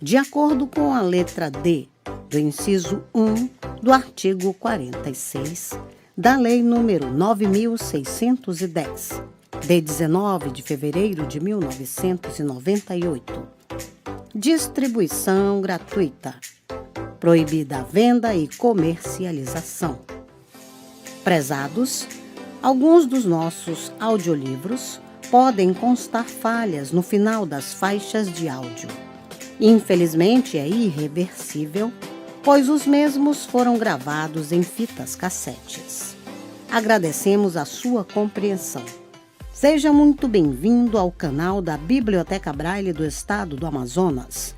de acordo com a letra D do inciso 1 do artigo 46 da Lei nº 9.610, de 19 de fevereiro de 1998. Distribuição gratuita. Proibida a venda e comercialização. Prezados, alguns dos nossos audiolivros podem constar falhas no final das faixas de áudio. Infelizmente, é irreversível, pois os mesmos foram gravados em fitas cassetes. Agradecemos a sua compreensão. Seja muito bem-vindo ao canal da Biblioteca Braille do Estado do Amazonas.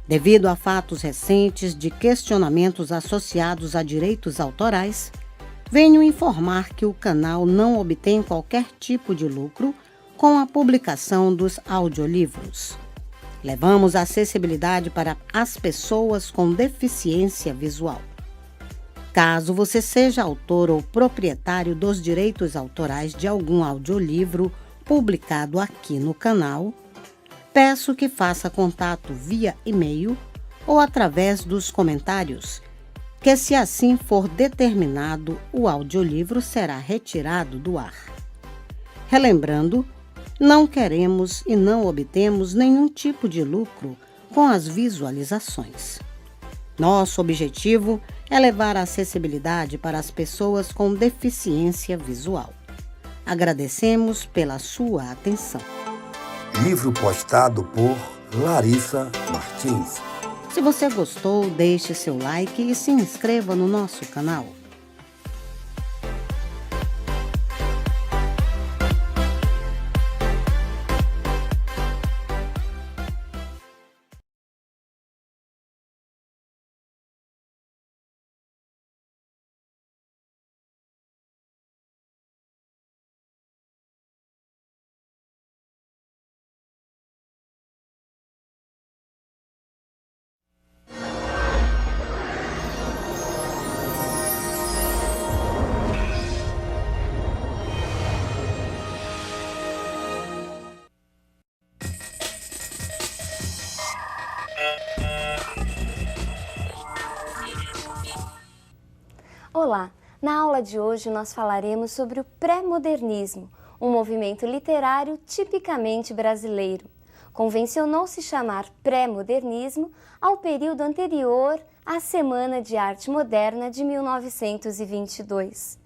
Devido a fatos recentes de questionamentos associados a direitos autorais, venho informar que o canal não obtém qualquer tipo de lucro com a publicação dos audiolivros. Levamos a acessibilidade para as pessoas com deficiência visual. Caso você seja autor ou proprietário dos direitos autorais de algum audiolivro publicado aqui no canal, peço que faça contato via e-mail ou através dos comentários, que se assim for determinado, o audiolivro será retirado do ar. Relembrando, não queremos e não obtemos nenhum tipo de lucro com as visualizações. Nosso objetivo é levar a acessibilidade para as pessoas com deficiência visual. Agradecemos pela sua atenção. Livro postado por Larissa Martins. Se você gostou, deixe seu like e se inscreva no nosso canal. Olá! Na aula de hoje nós falaremos sobre o pré-modernismo, um movimento literário tipicamente brasileiro. Convencionou-se chamar pré-modernismo ao período anterior à Semana de Arte Moderna de 1922.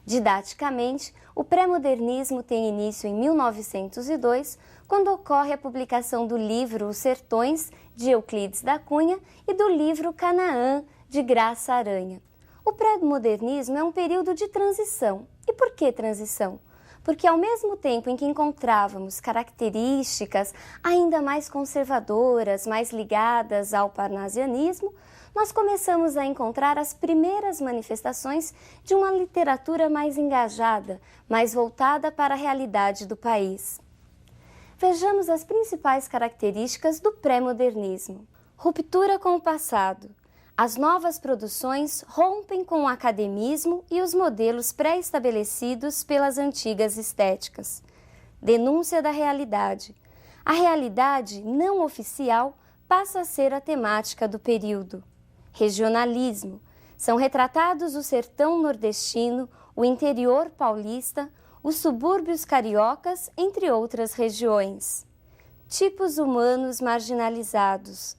Didaticamente, o pré-modernismo tem início em 1902, quando ocorre a publicação do livro Os Sertões, de Euclides da Cunha, e do livro Canaã, de Graça Aranha. O pré-modernismo é um período de transição. E por que transição? Porque ao mesmo tempo em que encontrávamos características ainda mais conservadoras, mais ligadas ao parnasianismo, nós começamos a encontrar as primeiras manifestações de uma literatura mais engajada, mais voltada para a realidade do país. Vejamos as principais características do pré-modernismo. Ruptura com o passado. As novas produções rompem com o academismo e os modelos pré-estabelecidos pelas antigas estéticas. Denúncia da realidade. A realidade não oficial passa a ser a temática do período. Regionalismo. São retratados o sertão nordestino, o interior paulista, os subúrbios cariocas, entre outras regiões. Tipos humanos marginalizados.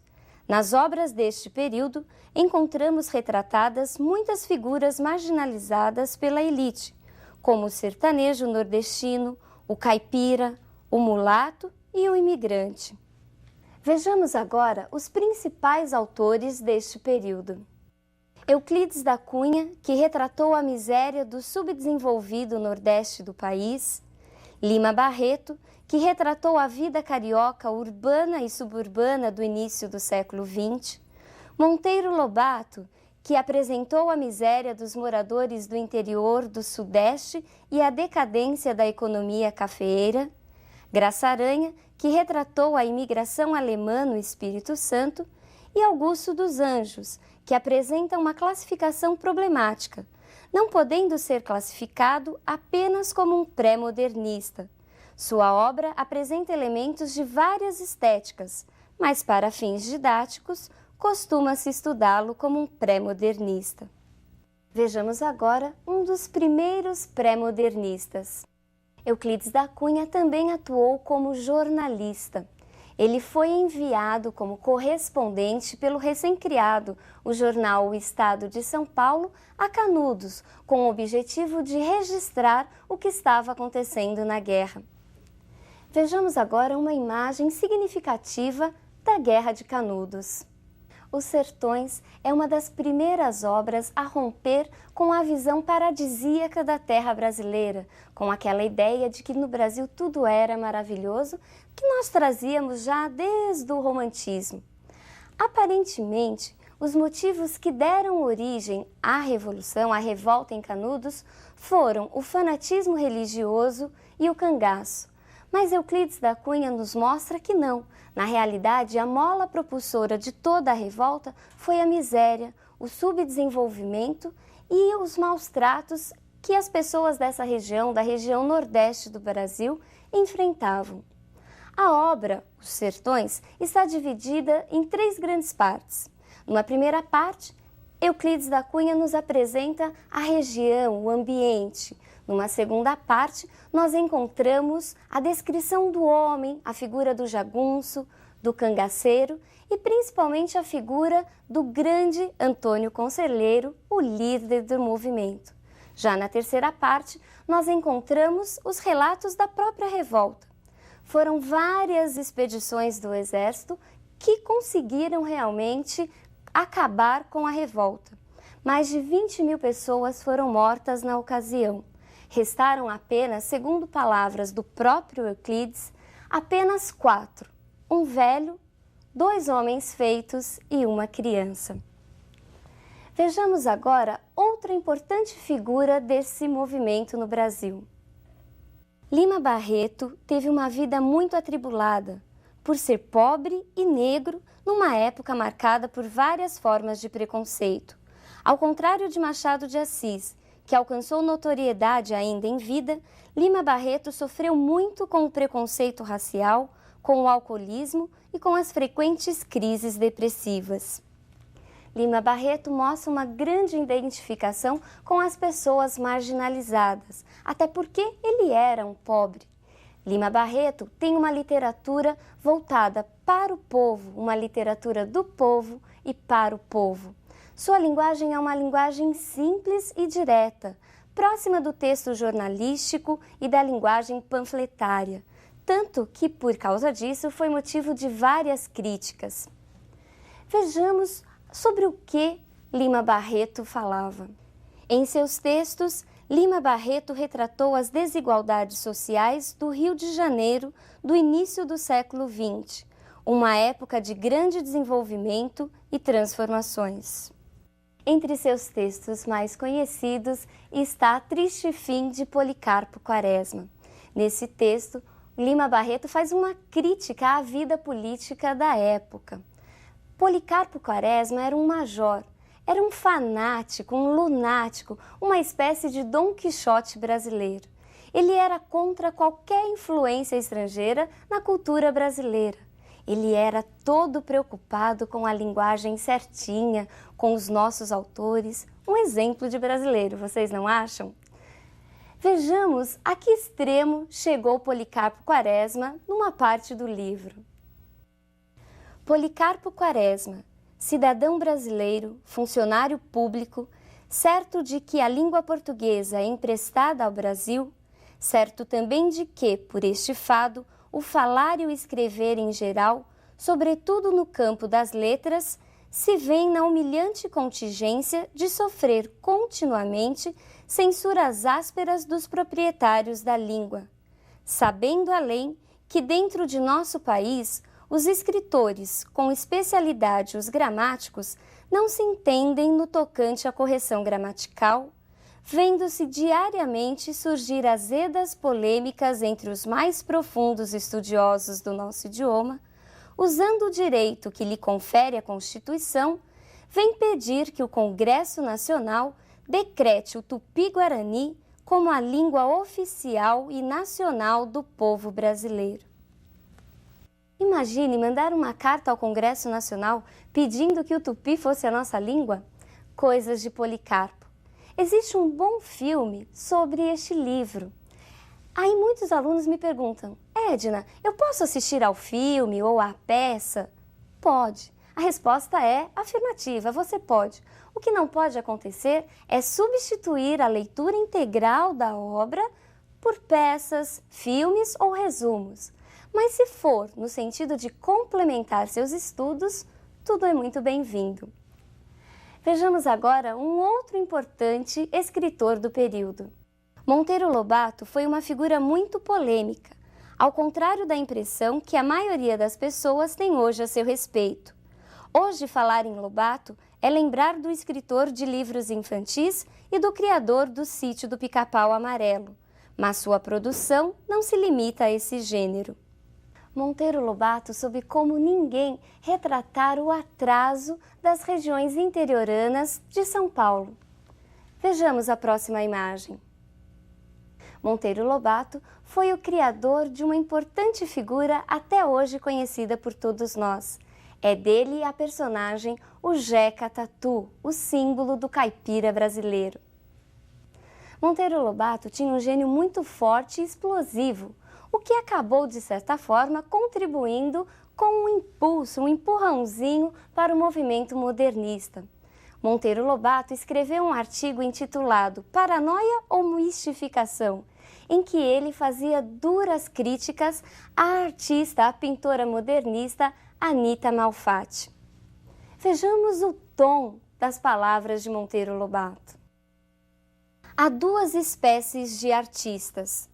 Nas obras deste período, encontramos retratadas muitas figuras marginalizadas pela elite, como o sertanejo nordestino, o caipira, o mulato e o imigrante. Vejamos agora os principais autores deste período. Euclides da Cunha, que retratou a miséria do subdesenvolvido nordeste do país. Lima Barreto, que retratou a vida carioca urbana e suburbana do início do século XX. Monteiro Lobato, que apresentou a miséria dos moradores do interior do Sudeste e a decadência da economia cafeeira. Graça Aranha, que retratou a imigração alemã no Espírito Santo. E Augusto dos Anjos, que apresenta uma classificação problemática, não podendo ser classificado apenas como um pré-modernista. Sua obra apresenta elementos de várias estéticas, mas para fins didáticos, costuma-se estudá-lo como um pré-modernista. Vejamos agora um dos primeiros pré-modernistas. Euclides da Cunha também atuou como jornalista. Ele foi enviado como correspondente pelo recém-criado, o jornal O Estado de São Paulo, a Canudos, com o objetivo de registrar o que estava acontecendo na guerra. Vejamos agora uma imagem significativa da Guerra de Canudos. Os Sertões é uma das primeiras obras a romper com a visão paradisíaca da terra brasileira, com aquela ideia de que no Brasil tudo era maravilhoso, que nós trazíamos já desde o romantismo. Aparentemente, os motivos que deram origem à Revolução, à revolta em Canudos, foram o fanatismo religioso e o cangaço. Mas Euclides da Cunha nos mostra que não. Na realidade, a mola propulsora de toda a revolta foi a miséria, o subdesenvolvimento e os maus tratos que as pessoas dessa região, da região nordeste do Brasil, enfrentavam. A obra, Os Sertões, está dividida em 3 grandes partes. Numa primeira parte, Euclides da Cunha nos apresenta a região, o ambiente. Numa segunda parte, nós encontramos a descrição do homem, a figura do jagunço, do cangaceiro e principalmente a figura do grande Antônio Conselheiro, o líder do movimento. Já na terceira parte, nós encontramos os relatos da própria revolta. Foram várias expedições do exército que conseguiram realmente acabar com a revolta. Mais de 20.000 pessoas foram mortas na ocasião. Restaram apenas, segundo palavras do próprio Euclides, apenas 4, um velho, 2 homens feitos e uma criança. Vejamos agora outra importante figura desse movimento no Brasil. Lima Barreto teve uma vida muito atribulada, por ser pobre e negro numa época marcada por várias formas de preconceito. Ao contrário de Machado de Assis, que alcançou notoriedade ainda em vida, Lima Barreto sofreu muito com o preconceito racial, com o alcoolismo e com as frequentes crises depressivas. Lima Barreto mostra uma grande identificação com as pessoas marginalizadas, até porque ele era um pobre. Lima Barreto tem uma literatura voltada para o povo, uma literatura do povo e para o povo. Sua linguagem é uma linguagem simples e direta, próxima do texto jornalístico e da linguagem panfletária, tanto que, por causa disso, foi motivo de várias críticas. Vejamos sobre o que Lima Barreto falava. Em seus textos, Lima Barreto retratou as desigualdades sociais do Rio de Janeiro do início do século XX, uma época de grande desenvolvimento e transformações. Entre seus textos mais conhecidos está Triste Fim de Policarpo Quaresma. Nesse texto, Lima Barreto faz uma crítica à vida política da época. Policarpo Quaresma era um major, era um fanático, um lunático, uma espécie de Dom Quixote brasileiro. Ele era contra qualquer influência estrangeira na cultura brasileira. Ele era todo preocupado com a linguagem certinha, com os nossos autores. Um exemplo de brasileiro, vocês não acham? Vejamos a que extremo chegou Policarpo Quaresma numa parte do livro. Policarpo Quaresma, cidadão brasileiro, funcionário público, certo de que a língua portuguesa é emprestada ao Brasil, certo também de que, por este fado, o falar e o escrever em geral, sobretudo no campo das letras, se vêem na humilhante contingência de sofrer continuamente censuras ásperas dos proprietários da língua, sabendo além que dentro de nosso país os escritores, com especialidade os gramáticos, não se entendem no tocante à correção gramatical, vendo-se diariamente surgir azedas polêmicas entre os mais profundos estudiosos do nosso idioma, usando o direito que lhe confere a Constituição, vem pedir que o Congresso Nacional decrete o Tupi-Guarani como a língua oficial e nacional do povo brasileiro. Imagine mandar uma carta ao Congresso Nacional pedindo que o tupi fosse a nossa língua? Coisas de Policarpo. Existe um bom filme sobre este livro. Aí muitos alunos me perguntam: Edna, eu posso assistir ao filme ou à peça? Pode. A resposta é afirmativa, você pode. O que não pode acontecer é substituir a leitura integral da obra por peças, filmes ou resumos. Mas se for no sentido de complementar seus estudos, tudo é muito bem-vindo. Vejamos agora um outro importante escritor do período. Monteiro Lobato foi uma figura muito polêmica, ao contrário da impressão que a maioria das pessoas tem hoje a seu respeito. Hoje, falar em Lobato é lembrar do escritor de livros infantis e do criador do Sítio do Pica-Pau Amarelo, mas sua produção não se limita a esse gênero. Monteiro Lobato soube como ninguém retratar o atraso das regiões interioranas de São Paulo. Vejamos a próxima imagem. Monteiro Lobato foi o criador de uma importante figura até hoje conhecida por todos nós. É dele a personagem o Jeca Tatu, o símbolo do caipira brasileiro. Monteiro Lobato tinha um gênio muito forte e explosivo, o que acabou, de certa forma, contribuindo com um impulso, um empurrãozinho para o movimento modernista. Monteiro Lobato escreveu um artigo intitulado Paranoia ou Mistificação, em que ele fazia duras críticas à artista, à pintora modernista Anita Malfatti. Vejamos o tom das palavras de Monteiro Lobato. Há duas espécies de artistas.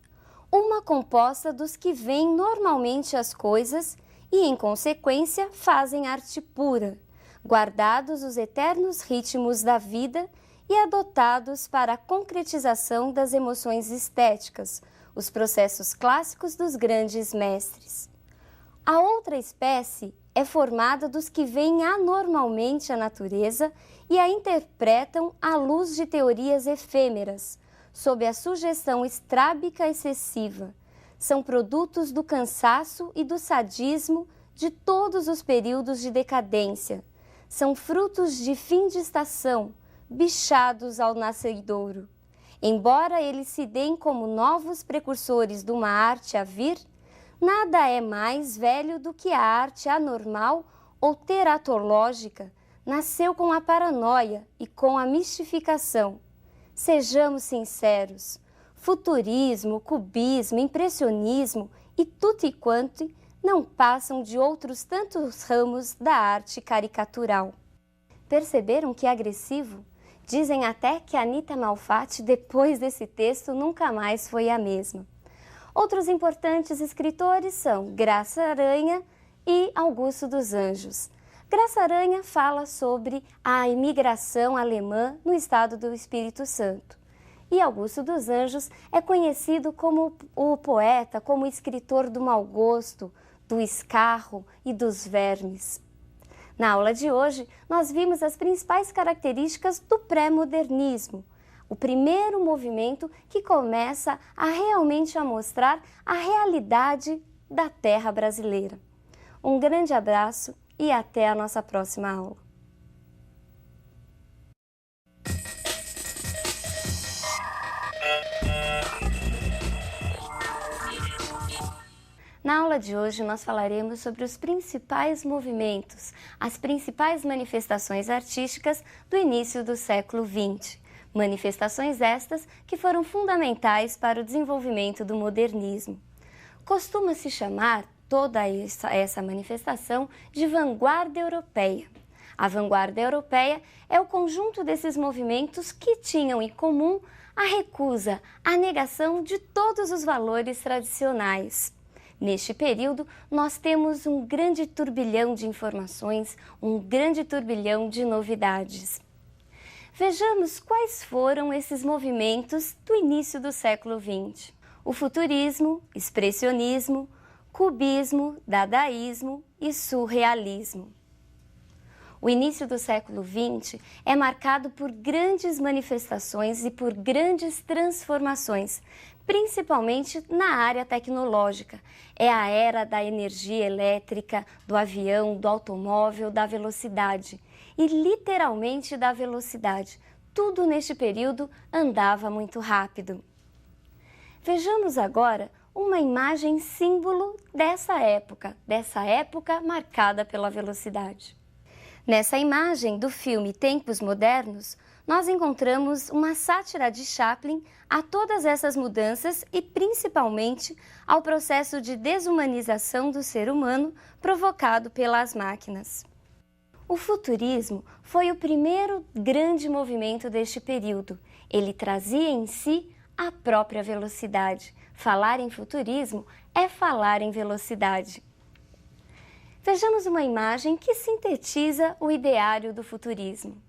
Uma composta dos que veem normalmente as coisas e, em consequência, fazem arte pura, guardados os eternos ritmos da vida e adotados para a concretização das emoções estéticas, os processos clássicos dos grandes mestres. A outra espécie é formada dos que veem anormalmente a natureza e a interpretam à luz de teorias efêmeras, sob a sugestão estrábica excessiva. São produtos do cansaço e do sadismo de todos os períodos de decadência. São frutos de fim de estação, bichados ao nascedouro. Embora eles se deem como novos precursores de uma arte a vir, nada é mais velho do que a arte anormal ou teratológica nasceu com a paranoia e com a mistificação. Sejamos sinceros, futurismo, cubismo, impressionismo e tutti quanti não passam de outros tantos ramos da arte caricatural. Perceberam que agressivo? Dizem até que Anita Malfatti, depois desse texto, nunca mais foi a mesma. Outros importantes escritores são Graça Aranha e Augusto dos Anjos. Graça Aranha fala sobre a imigração alemã no estado do Espírito Santo. E Augusto dos Anjos é conhecido como o poeta, como o escritor do mau gosto, do escarro e dos vermes. Na aula de hoje, nós vimos as principais características do pré-modernismo, o primeiro movimento que começa a realmente mostrar a realidade da terra brasileira. Um grande abraço e até a nossa próxima aula. Na aula de hoje, nós falaremos sobre os principais movimentos, as principais manifestações artísticas do início do século XX. Manifestações estas que foram fundamentais para o desenvolvimento do modernismo. Costuma-se chamar toda essa manifestação de vanguarda europeia. A vanguarda europeia é o conjunto desses movimentos que tinham em comum a recusa, a negação de todos os valores tradicionais. Neste período, nós temos um grande turbilhão de informações, um grande turbilhão de novidades. Vejamos quais foram esses movimentos do início do século XX. O futurismo, expressionismo, cubismo, dadaísmo e surrealismo. O início do século XX é marcado por grandes manifestações e por grandes transformações, principalmente na área tecnológica. É a era da energia elétrica, do avião, do automóvel, da velocidade. E literalmente da velocidade. Tudo neste período andava muito rápido. Vejamos agora uma imagem símbolo dessa época marcada pela velocidade. Nessa imagem do filme Tempos Modernos, nós encontramos uma sátira de Chaplin a todas essas mudanças e principalmente ao processo de desumanização do ser humano provocado pelas máquinas. O futurismo foi o primeiro grande movimento deste período. Ele trazia em si a própria velocidade. Falar em futurismo é falar em velocidade. Vejamos uma imagem que sintetiza o ideário do futurismo.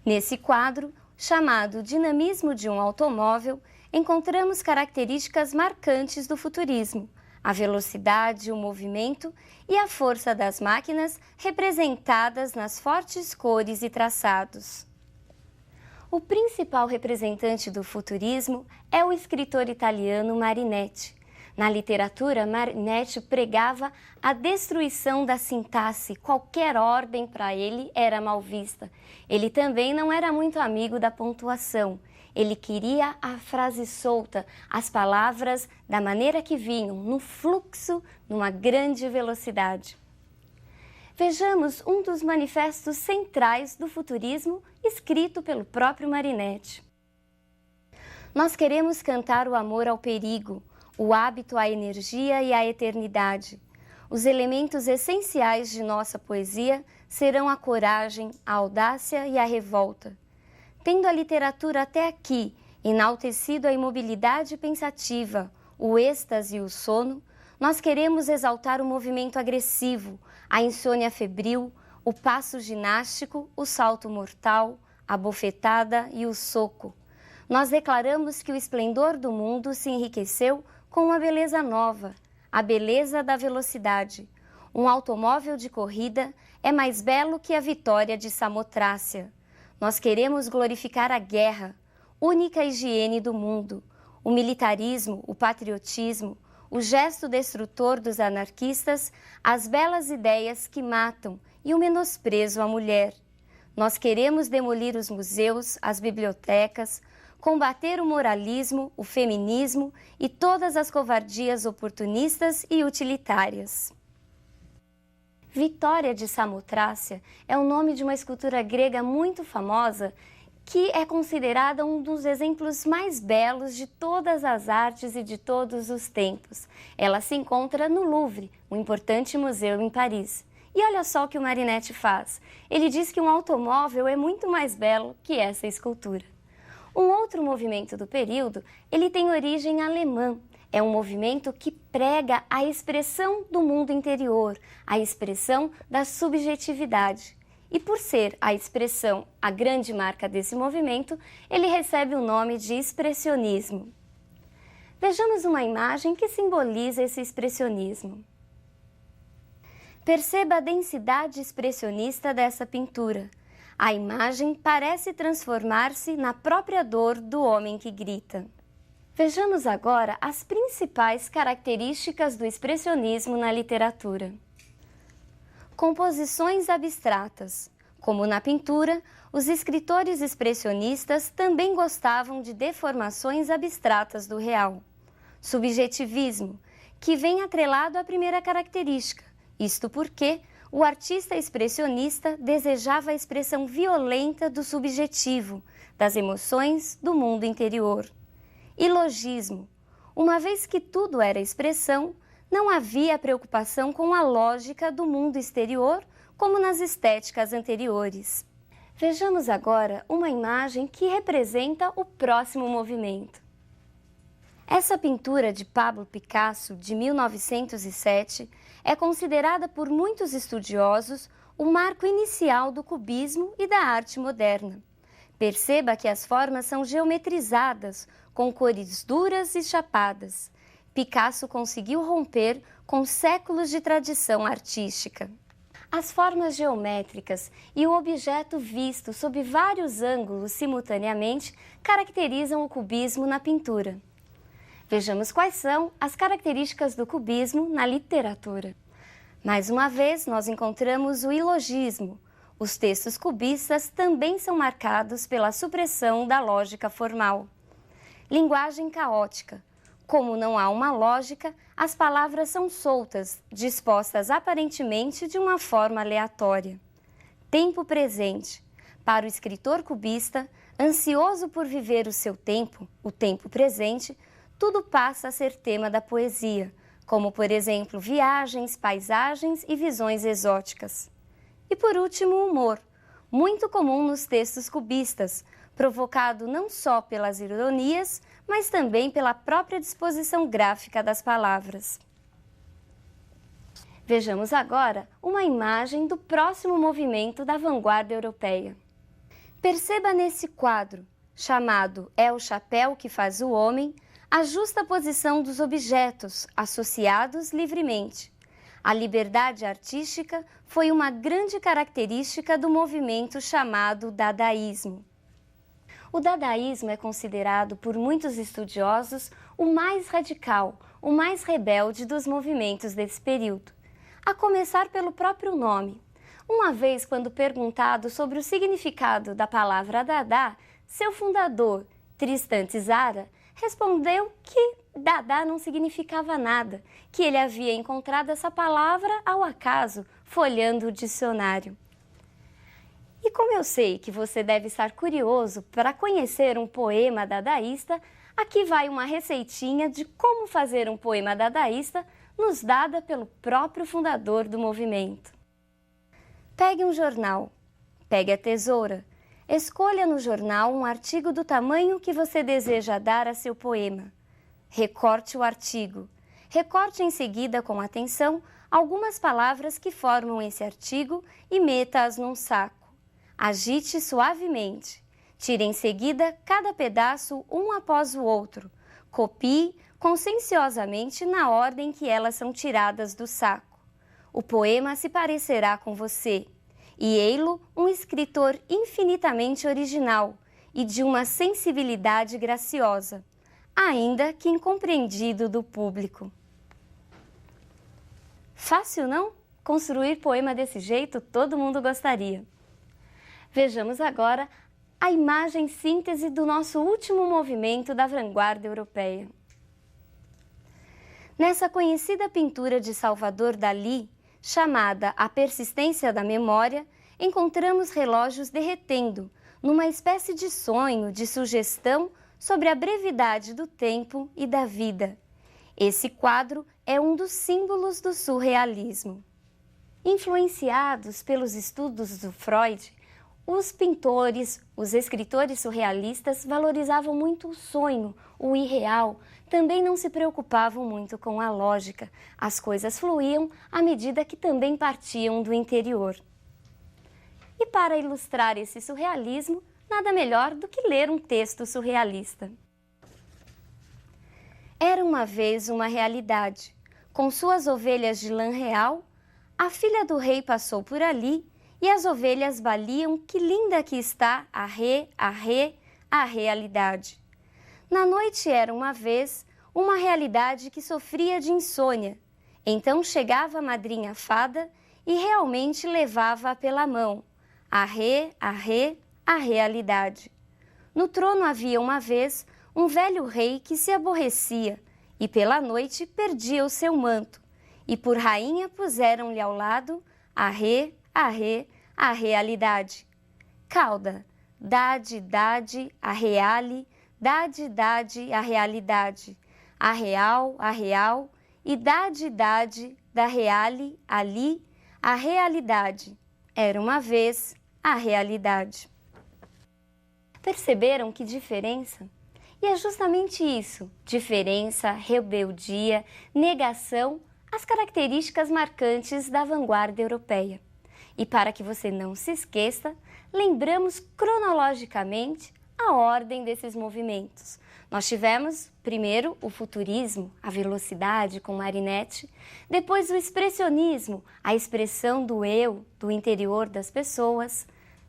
Nesse quadro, chamado Dinamismo de um Automóvel, encontramos características marcantes do futurismo: a velocidade, o movimento e a força das máquinas representadas nas fortes cores e traçados. O principal representante do futurismo é o escritor italiano Marinetti. Na literatura, Marinetti pregava a destruição da sintaxe. Qualquer ordem para ele era mal vista. Ele também não era muito amigo da pontuação. Ele queria a frase solta, as palavras da maneira que vinham, no fluxo, numa grande velocidade. Vejamos um dos manifestos centrais do futurismo, escrito pelo próprio Marinetti. Nós queremos cantar o amor ao perigo, o hábito à energia e à eternidade. Os elementos essenciais de nossa poesia serão a coragem, a audácia e a revolta. Tendo a literatura até aqui enaltecido a imobilidade pensativa, o êxtase e o sono, nós queremos exaltar o movimento agressivo, a insônia febril, o passo ginástico, o salto mortal, a bofetada e o soco. Nós declaramos que o esplendor do mundo se enriqueceu com uma beleza nova, a beleza da velocidade. Um automóvel de corrida é mais belo que a vitória de Samotrácia. Nós queremos glorificar a guerra, única higiene do mundo, o militarismo, o patriotismo, o gesto destrutor dos anarquistas, as belas ideias que matam e o menosprezo à mulher. Nós queremos demolir os museus, as bibliotecas, combater o moralismo, o feminismo e todas as covardias oportunistas e utilitárias. Vitória de Samotrácia é o nome de uma escultura grega muito famosa que é considerada um dos exemplos mais belos de todas as artes e de todos os tempos. Ela se encontra no Louvre, um importante museu em Paris. E olha só o que o Marinetti faz. Ele diz que um automóvel é muito mais belo que essa escultura. Um outro movimento do período, ele tem origem alemã. É um movimento que prega a expressão do mundo interior, a expressão da subjetividade. E por ser a expressão a grande marca desse movimento, ele recebe o nome de expressionismo. Vejamos uma imagem que simboliza esse expressionismo. Perceba a densidade expressionista dessa pintura. A imagem parece transformar-se na própria dor do homem que grita. Vejamos agora as principais características do expressionismo na literatura. Composições abstratas. Como na pintura, os escritores expressionistas também gostavam de deformações abstratas do real. Subjetivismo, que vem atrelado à primeira característica, isto porque o artista expressionista desejava a expressão violenta do subjetivo, das emoções do mundo interior. Ilogismo. Uma vez que tudo era expressão, não havia preocupação com a lógica do mundo exterior, como nas estéticas anteriores. Vejamos agora uma imagem que representa o próximo movimento. Essa pintura de Pablo Picasso, de 1907, é considerada por muitos estudiosos o marco inicial do cubismo e da arte moderna. Perceba que as formas são geometrizadas, com cores duras e chapadas. Picasso conseguiu romper com séculos de tradição artística. As formas geométricas e o objeto visto sob vários ângulos simultaneamente caracterizam o cubismo na pintura. Vejamos quais são as características do cubismo na literatura. Mais uma vez, nós encontramos o ilogismo. Os textos cubistas também são marcados pela supressão da lógica formal. Linguagem caótica. Como não há uma lógica, as palavras são soltas, dispostas aparentemente de uma forma aleatória. Tempo presente. Para o escritor cubista, ansioso por viver o seu tempo, o tempo presente, tudo passa a ser tema da poesia, como, por exemplo, viagens, paisagens e visões exóticas. E, por último, o humor, muito comum nos textos cubistas, provocado não só pelas ironias, mas também pela própria disposição gráfica das palavras. Vejamos agora uma imagem do próximo movimento da vanguarda europeia. Perceba nesse quadro, chamado É o Chapéu que Faz o Homem, a justa posição dos objetos, associados livremente. A liberdade artística foi uma grande característica do movimento chamado Dadaísmo. O dadaísmo é considerado por muitos estudiosos o mais radical, o mais rebelde dos movimentos desse período, a começar pelo próprio nome. Uma vez, quando perguntado sobre o significado da palavra Dada, seu fundador, Tristan Tzara, respondeu que Dada não significava nada, que ele havia encontrado essa palavra ao acaso, folheando o dicionário. E como eu sei que você deve estar curioso para conhecer um poema dadaísta, aqui vai uma receitinha de como fazer um poema dadaísta, nos dada pelo próprio fundador do movimento. Pegue um jornal, pegue a tesoura, escolha no jornal um artigo do tamanho que você deseja dar a seu poema. Recorte o artigo. Recorte em seguida com atenção algumas palavras que formam esse artigo e meta-as num saco. Agite suavemente. Tire em seguida cada pedaço um após o outro. Copie conscienciosamente na ordem que elas são tiradas do saco. O poema se parecerá com você, e ei-lo um escritor infinitamente original e de uma sensibilidade graciosa, ainda que incompreendido do público. Fácil, não? Construir poema desse jeito todo mundo gostaria. Vejamos agora a imagem síntese do nosso último movimento da vanguarda europeia. Nessa conhecida pintura de Salvador Dalí, chamada A Persistência da Memória, encontramos relógios derretendo, numa espécie de sonho, de sugestão sobre a brevidade do tempo e da vida. Esse quadro é um dos símbolos do surrealismo. Influenciados pelos estudos do Freud, os pintores, os escritores surrealistas valorizavam muito o sonho, o irreal, também não se preocupavam muito com a lógica. As coisas fluíam à medida que também partiam do interior. E para ilustrar esse surrealismo, nada melhor do que ler um texto surrealista. Era uma vez uma realidade. Com suas ovelhas de lã real, a filha do rei passou por ali e as ovelhas baliam que linda que está a realidade. Na noite era uma vez uma realidade que sofria de insônia. Então chegava a madrinha fada e realmente levava-a pela mão. A realidade. No trono havia uma vez um velho rei que se aborrecia e pela noite perdia o seu manto. E por rainha puseram-lhe ao lado a realidade. Cauda, dade, a reale, dade, a realidade. A real, e dade, da reale, ali, a realidade. Era uma vez a realidade. Perceberam que diferença? E é justamente isso, diferença, rebeldia, negação, as características marcantes da vanguarda europeia. E para que você não se esqueça, lembramos cronologicamente a ordem desses movimentos. Nós tivemos, primeiro, o futurismo, a velocidade com Marinetti, depois o expressionismo, a expressão do eu, do interior das pessoas,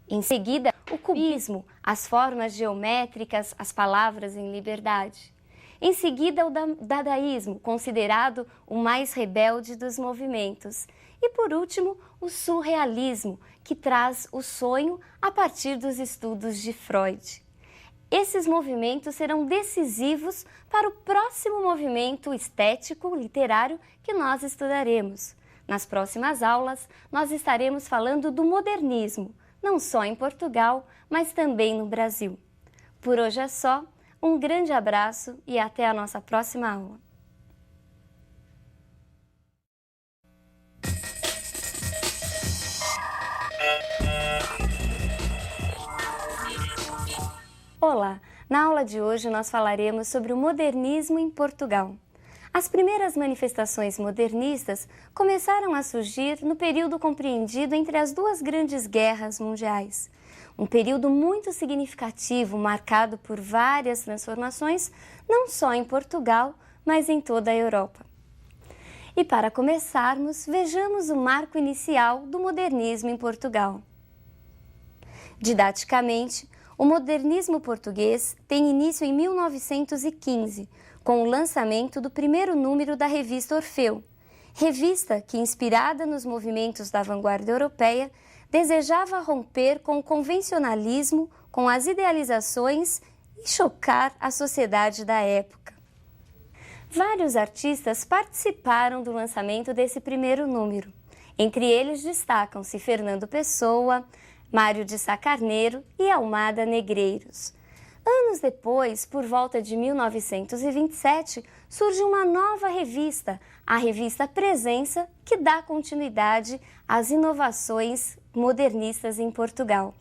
em seguida, o cubismo, as formas geométricas, as palavras em liberdade. Em seguida, o dadaísmo, considerado o mais rebelde dos movimentos. E, por último, o surrealismo, que traz o sonho a partir dos estudos de Freud. Esses movimentos serão decisivos para o próximo movimento estético literário que nós estudaremos. Nas próximas aulas, nós estaremos falando do modernismo, não só em Portugal, mas também no Brasil. Por hoje é só, um grande abraço e até a nossa próxima aula. Olá! Na aula de hoje nós falaremos sobre o modernismo em Portugal. As primeiras manifestações modernistas começaram a surgir no período compreendido entre as duas grandes guerras mundiais. Um período muito significativo, marcado por várias transformações, não só em Portugal, mas em toda a Europa. E para começarmos, vejamos o marco inicial do modernismo em Portugal. Didaticamente, o modernismo português tem início em 1915, com o lançamento do primeiro número da revista Orfeu, revista que, inspirada nos movimentos da vanguarda europeia, desejava romper com o convencionalismo, com as idealizações e chocar a sociedade da época. Vários artistas participaram do lançamento desse primeiro número. Entre eles destacam-se Fernando Pessoa, Mário de Sá Carneiro e Almada Negreiros. Anos depois, por volta de 1927, surge uma nova revista, a revista Presença, que dá continuidade às inovações modernistas em Portugal.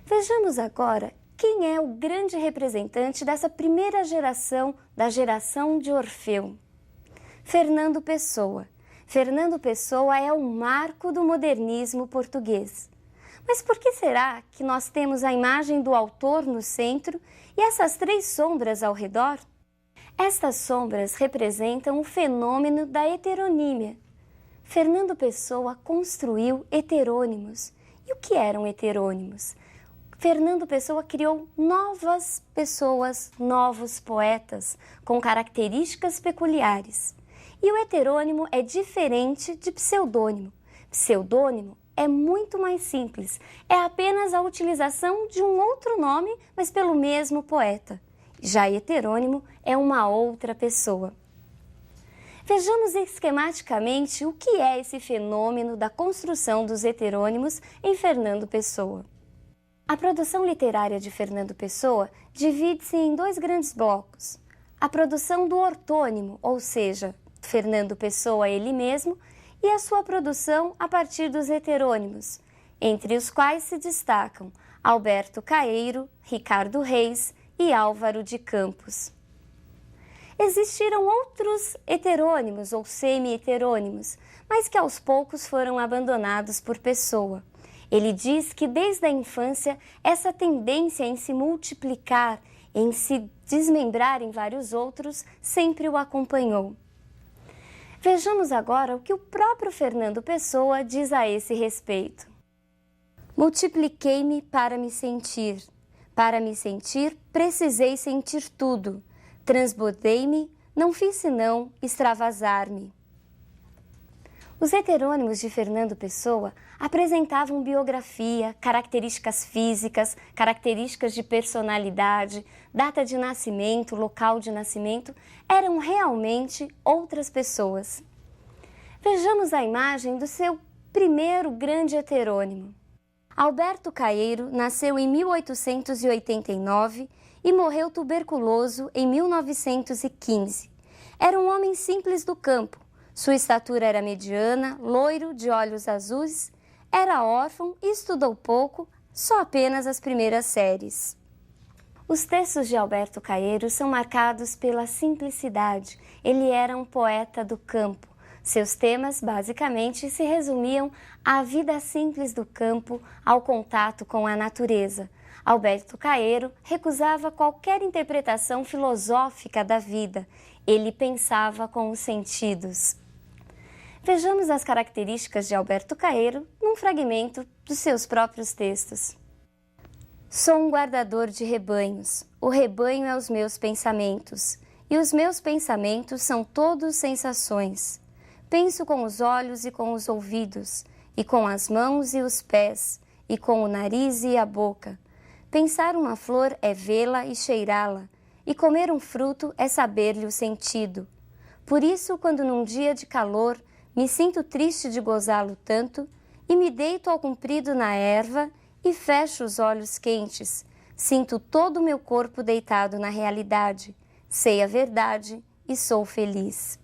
Vejamos agora quem é o grande representante dessa primeira geração, da geração de Orfeu. Fernando Pessoa. Fernando Pessoa é o marco do modernismo português. Mas por que será que nós temos a imagem do autor no centro e essas três sombras ao redor? Estas sombras representam o fenômeno da heteronímia. Fernando Pessoa construiu heterônimos. E o que eram heterônimos? Fernando Pessoa criou novas pessoas, novos poetas, com características peculiares. E o heterônimo é diferente de pseudônimo. Pseudônimo é muito mais simples, é apenas a utilização de um outro nome, mas pelo mesmo poeta. Já heterônimo é uma outra pessoa. Vejamos esquematicamente o que é esse fenômeno da construção dos heterônimos em Fernando Pessoa. A produção literária de Fernando Pessoa divide-se em dois grandes blocos. A produção do ortônimo, ou seja, Fernando Pessoa ele mesmo, e a sua produção a partir dos heterônimos, entre os quais se destacam Alberto Caeiro, Ricardo Reis e Álvaro de Campos. Existiram outros heterônimos ou semi-heterônimos, mas que aos poucos foram abandonados por Pessoa. Ele diz que desde a infância essa tendência em se multiplicar, em se desmembrar em vários outros, sempre o acompanhou. Vejamos agora o que o próprio Fernando Pessoa diz a esse respeito. Multipliquei-me para me sentir. Para me sentir, precisei sentir tudo. Transbordei-me, não fiz senão extravasar-me. Os heterônimos de Fernando Pessoa apresentavam biografia, características físicas, características de personalidade, data de nascimento, local de nascimento, eram realmente outras pessoas. Vejamos a imagem do seu primeiro grande heterônimo. Alberto Caeiro nasceu em 1889 e morreu tuberculoso em 1915. Era um homem simples do campo. Sua estatura era mediana, loiro, de olhos azuis, era órfão e estudou pouco, só apenas as primeiras séries. Os textos de Alberto Caeiro são marcados pela simplicidade. Ele era um poeta do campo. Seus temas, basicamente, se resumiam à vida simples do campo, ao contato com a natureza. Alberto Caeiro recusava qualquer interpretação filosófica da vida. Ele pensava com os sentidos. Vejamos as características de Alberto Caeiro num fragmento dos seus próprios textos. Sou um guardador de rebanhos. O rebanho é os meus pensamentos. E os meus pensamentos são todos sensações. Penso com os olhos e com os ouvidos, e com as mãos e os pés, e com o nariz e a boca. Pensar uma flor é vê-la e cheirá-la, e comer um fruto é saber-lhe o sentido. Por isso, quando num dia de calor me sinto triste de gozá-lo tanto, e me deito ao comprido na erva e fecho os olhos quentes, sinto todo o meu corpo deitado na realidade, sei a verdade e sou feliz.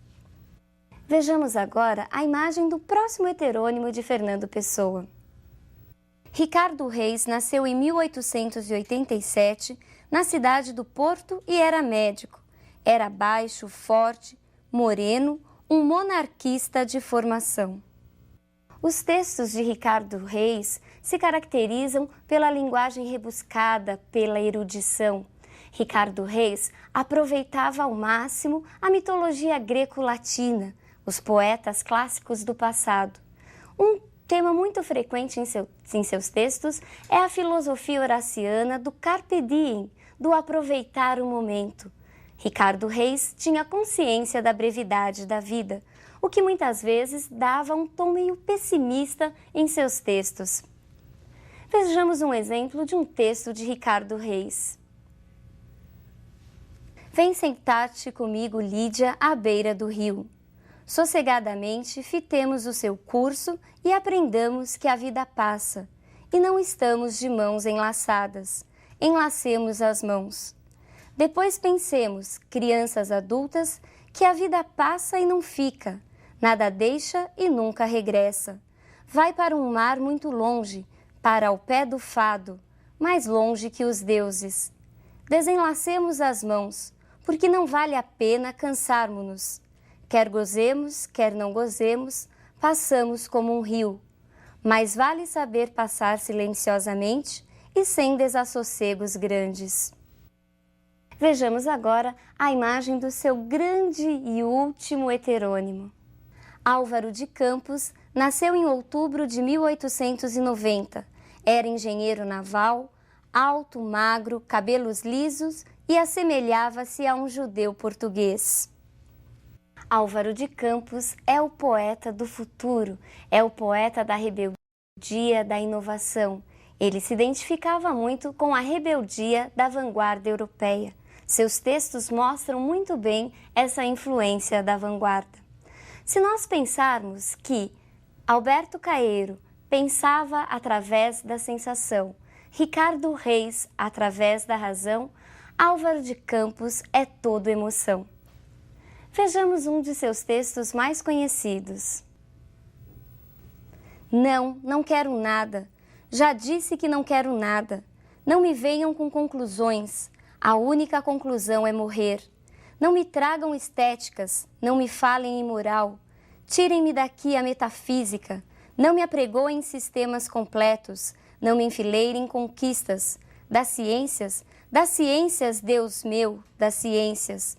Vejamos agora a imagem do próximo heterônimo de Fernando Pessoa. Ricardo Reis nasceu em 1887 na cidade do Porto e era médico. Era baixo, forte, moreno, um monarquista de formação. Os textos de Ricardo Reis se caracterizam pela linguagem rebuscada, pela erudição. Ricardo Reis aproveitava ao máximo a mitologia greco-latina, os poetas clássicos do passado. Um tema muito frequente em seus textos é a filosofia horaciana do carpe diem, do aproveitar o momento. Ricardo Reis tinha consciência da brevidade da vida, o que muitas vezes dava um tom meio pessimista em seus textos. Vejamos um exemplo de um texto de Ricardo Reis. Vem sentar-te comigo, Lídia, à beira do rio. Sossegadamente fitemos o seu curso e aprendamos que a vida passa, e não estamos de mãos enlaçadas. Enlacemos as mãos. Depois pensemos, crianças adultas, que a vida passa e não fica, nada deixa e nunca regressa. Vai para um mar muito longe, para ao pé do fado, mais longe que os deuses. Desenlacemos as mãos, porque não vale a pena cansarmos-nos. Quer gozemos, quer não gozemos, passamos como um rio. Mas vale saber passar silenciosamente e sem desassossegos grandes. Vejamos agora a imagem do seu grande e último heterônimo. Álvaro de Campos nasceu em outubro de 1890. Era engenheiro naval, alto, magro, cabelos lisos e assemelhava-se a um judeu português. Álvaro de Campos é o poeta do futuro, é o poeta da rebeldia, da inovação. Ele se identificava muito com a rebeldia da vanguarda europeia. Seus textos mostram muito bem essa influência da vanguarda. Se nós pensarmos que Alberto Caeiro pensava através da sensação, Ricardo Reis através da razão, Álvaro de Campos é todo emoção. Vejamos um de seus textos mais conhecidos. Não quero nada. Já disse que não quero nada. Não me venham com conclusões. A única conclusão é morrer. Não me tragam estéticas. Não me falem em moral. Tirem-me daqui a metafísica. Não me apregoem sistemas completos. Não me enfileirem conquistas. Das ciências, Deus meu, das ciências,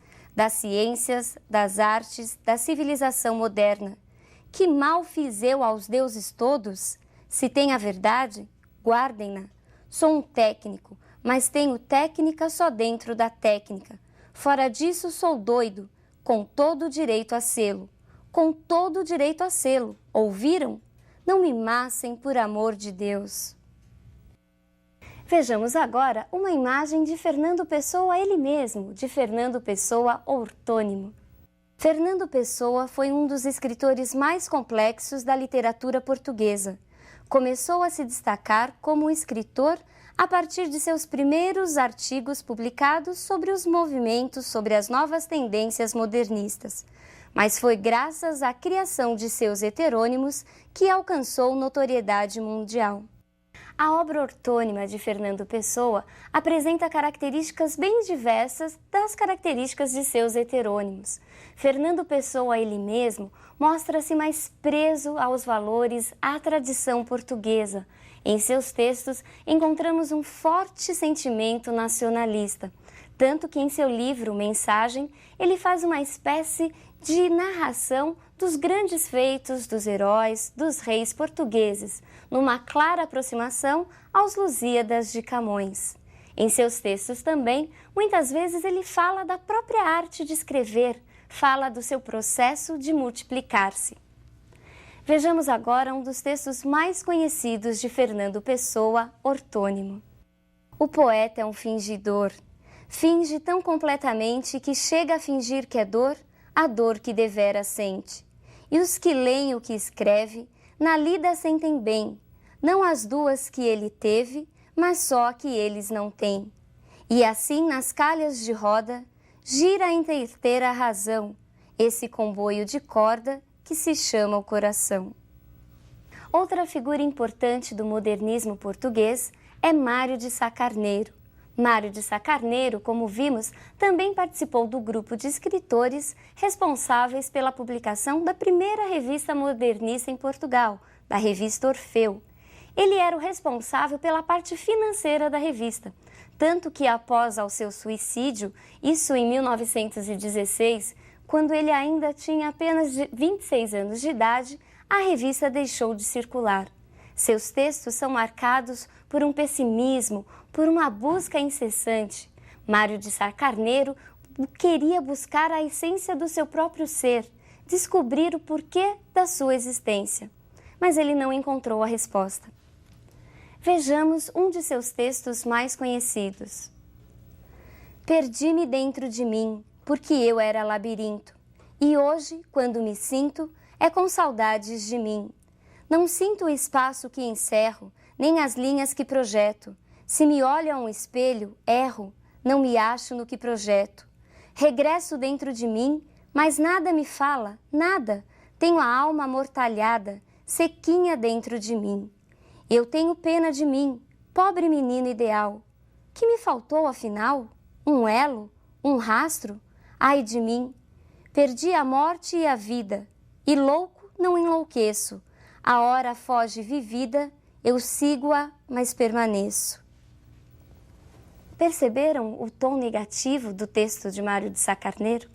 das artes, da civilização moderna. Que mal fiz eu aos deuses todos? Se tem a verdade, guardem-na. Sou um técnico, mas tenho técnica só dentro da técnica. Fora disso sou doido, com todo o direito a sê-lo. Com todo o direito a sê-lo. Ouviram? Não me massem por amor de Deus. Vejamos agora uma imagem de Fernando Pessoa ele mesmo, de Fernando Pessoa ortônimo. Fernando Pessoa foi um dos escritores mais complexos da literatura portuguesa. Começou a se destacar como escritor a partir de seus primeiros artigos publicados sobre os movimentos, sobre as novas tendências modernistas. Mas foi graças à criação de seus heterônimos que alcançou notoriedade mundial. A obra ortônima de Fernando Pessoa apresenta características bem diversas das características de seus heterônimos. Fernando Pessoa, ele mesmo, mostra-se mais preso aos valores, à tradição portuguesa. Em seus textos, encontramos um forte sentimento nacionalista, tanto que em seu livro Mensagem, ele faz uma espécie de narração dos grandes feitos dos heróis, dos reis portugueses, numa clara aproximação aos Lusíadas de Camões. Em seus textos também, muitas vezes ele fala da própria arte de escrever, fala do seu processo de multiplicar-se. Vejamos agora um dos textos mais conhecidos de Fernando Pessoa, ortônimo. O poeta é um fingidor. Finge tão completamente que chega a fingir que é dor, a dor que devera sente. E os que leem o que escreve, na lida sentem bem, não as duas que ele teve, mas só a que eles não têm. E assim nas calhas de roda, gira a inteira razão, esse comboio de corda que se chama o coração. Outra figura importante do modernismo português é Mário de Sá Carneiro. Mário de Sá Carneiro, como vimos, também participou do grupo de escritores responsáveis pela publicação da primeira revista modernista em Portugal, da revista Orfeu. Ele era o responsável pela parte financeira da revista, tanto que após ao seu suicídio, isso em 1916, quando ele ainda tinha apenas 26 anos de idade, a revista deixou de circular. Seus textos são marcados por um pessimismo, por uma busca incessante. Mário de Sá Carneiro queria buscar a essência do seu próprio ser, descobrir o porquê da sua existência. Mas ele não encontrou a resposta. Vejamos um de seus textos mais conhecidos. Perdi-me dentro de mim, porque eu era labirinto, e hoje, quando me sinto, é com saudades de mim. Não sinto o espaço que encerro, nem as linhas que projeto. Se me olho a um espelho, erro, não me acho no que projeto. Regresso dentro de mim, mas nada me fala, nada. Tenho a alma amortalhada, sequinha dentro de mim. Eu tenho pena de mim, pobre menino ideal. Que me faltou, afinal? Um elo? Um rastro? Ai de mim! Perdi a morte e a vida, e louco não enlouqueço. A hora foge vivida, eu sigo-a, mas permaneço. Perceberam o tom negativo do texto de Mário de Sá Carneiro?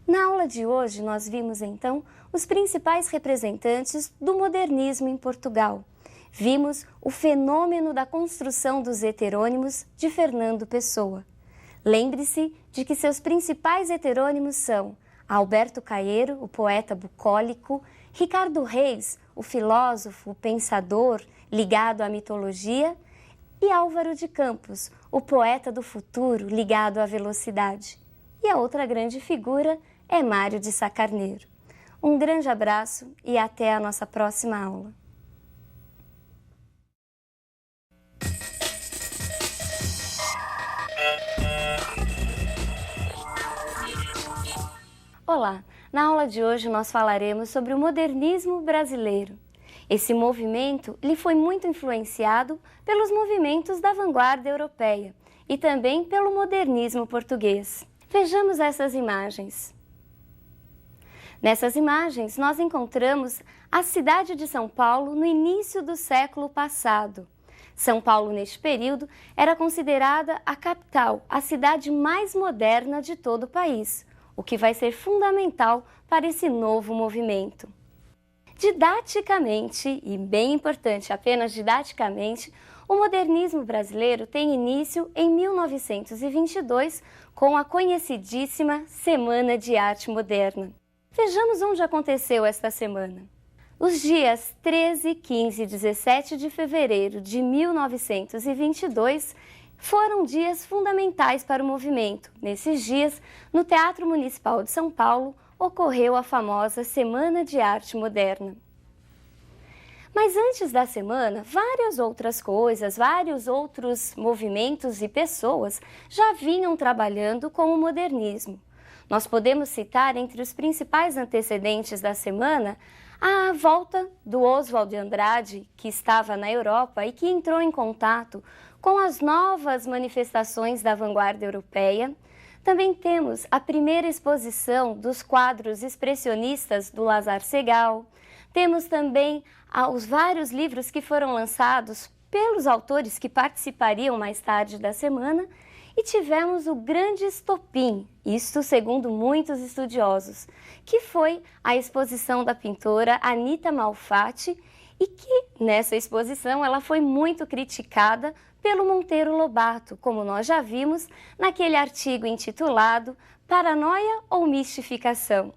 Na aula de hoje, nós vimos então os principais representantes do modernismo em Portugal. Vimos o fenômeno da construção dos heterônimos de Fernando Pessoa. Lembre-se de que seus principais heterônimos são Alberto Caeiro, o poeta bucólico, Ricardo Reis, o filósofo, o pensador ligado à mitologia, e Álvaro de Campos, o poeta do futuro ligado à velocidade. E a outra grande figura é Mário de Sá Carneiro. Um grande abraço e até a nossa próxima aula. Olá! Na aula de hoje nós falaremos sobre o modernismo brasileiro. Esse movimento lhe foi muito influenciado pelos movimentos da vanguarda europeia e também pelo modernismo português. Vejamos essas imagens. Nessas imagens nós encontramos a cidade de São Paulo no início do século passado. São Paulo, neste período, era considerada a capital, a cidade mais moderna de todo o país, o que vai ser fundamental para esse novo movimento. Didaticamente, e bem importante apenas didaticamente, o modernismo brasileiro tem início em 1922 com a conhecidíssima Semana de Arte Moderna. Vejamos onde aconteceu esta semana. Os dias 13, 15 e 17 de fevereiro de 1922 foram dias fundamentais para o movimento. Nesses dias, no Teatro Municipal de São Paulo, ocorreu a famosa Semana de Arte Moderna. Mas antes da semana, várias outras coisas, vários outros movimentos e pessoas já vinham trabalhando com o modernismo. Nós podemos citar entre os principais antecedentes da semana A volta do Oswald de Andrade, que estava na Europa e que entrou em contato com as novas manifestações da vanguarda europeia. Também temos a primeira exposição dos quadros expressionistas do Lazar Segal. Temos também os vários livros que foram lançados pelos autores que participariam mais tarde da semana. E tivemos o grande estopim, isto segundo muitos estudiosos, que foi a exposição da pintora Anita Malfatti e que, nessa exposição, ela foi muito criticada pelo Monteiro Lobato, como nós já vimos naquele artigo intitulado Paranoia ou Mistificação?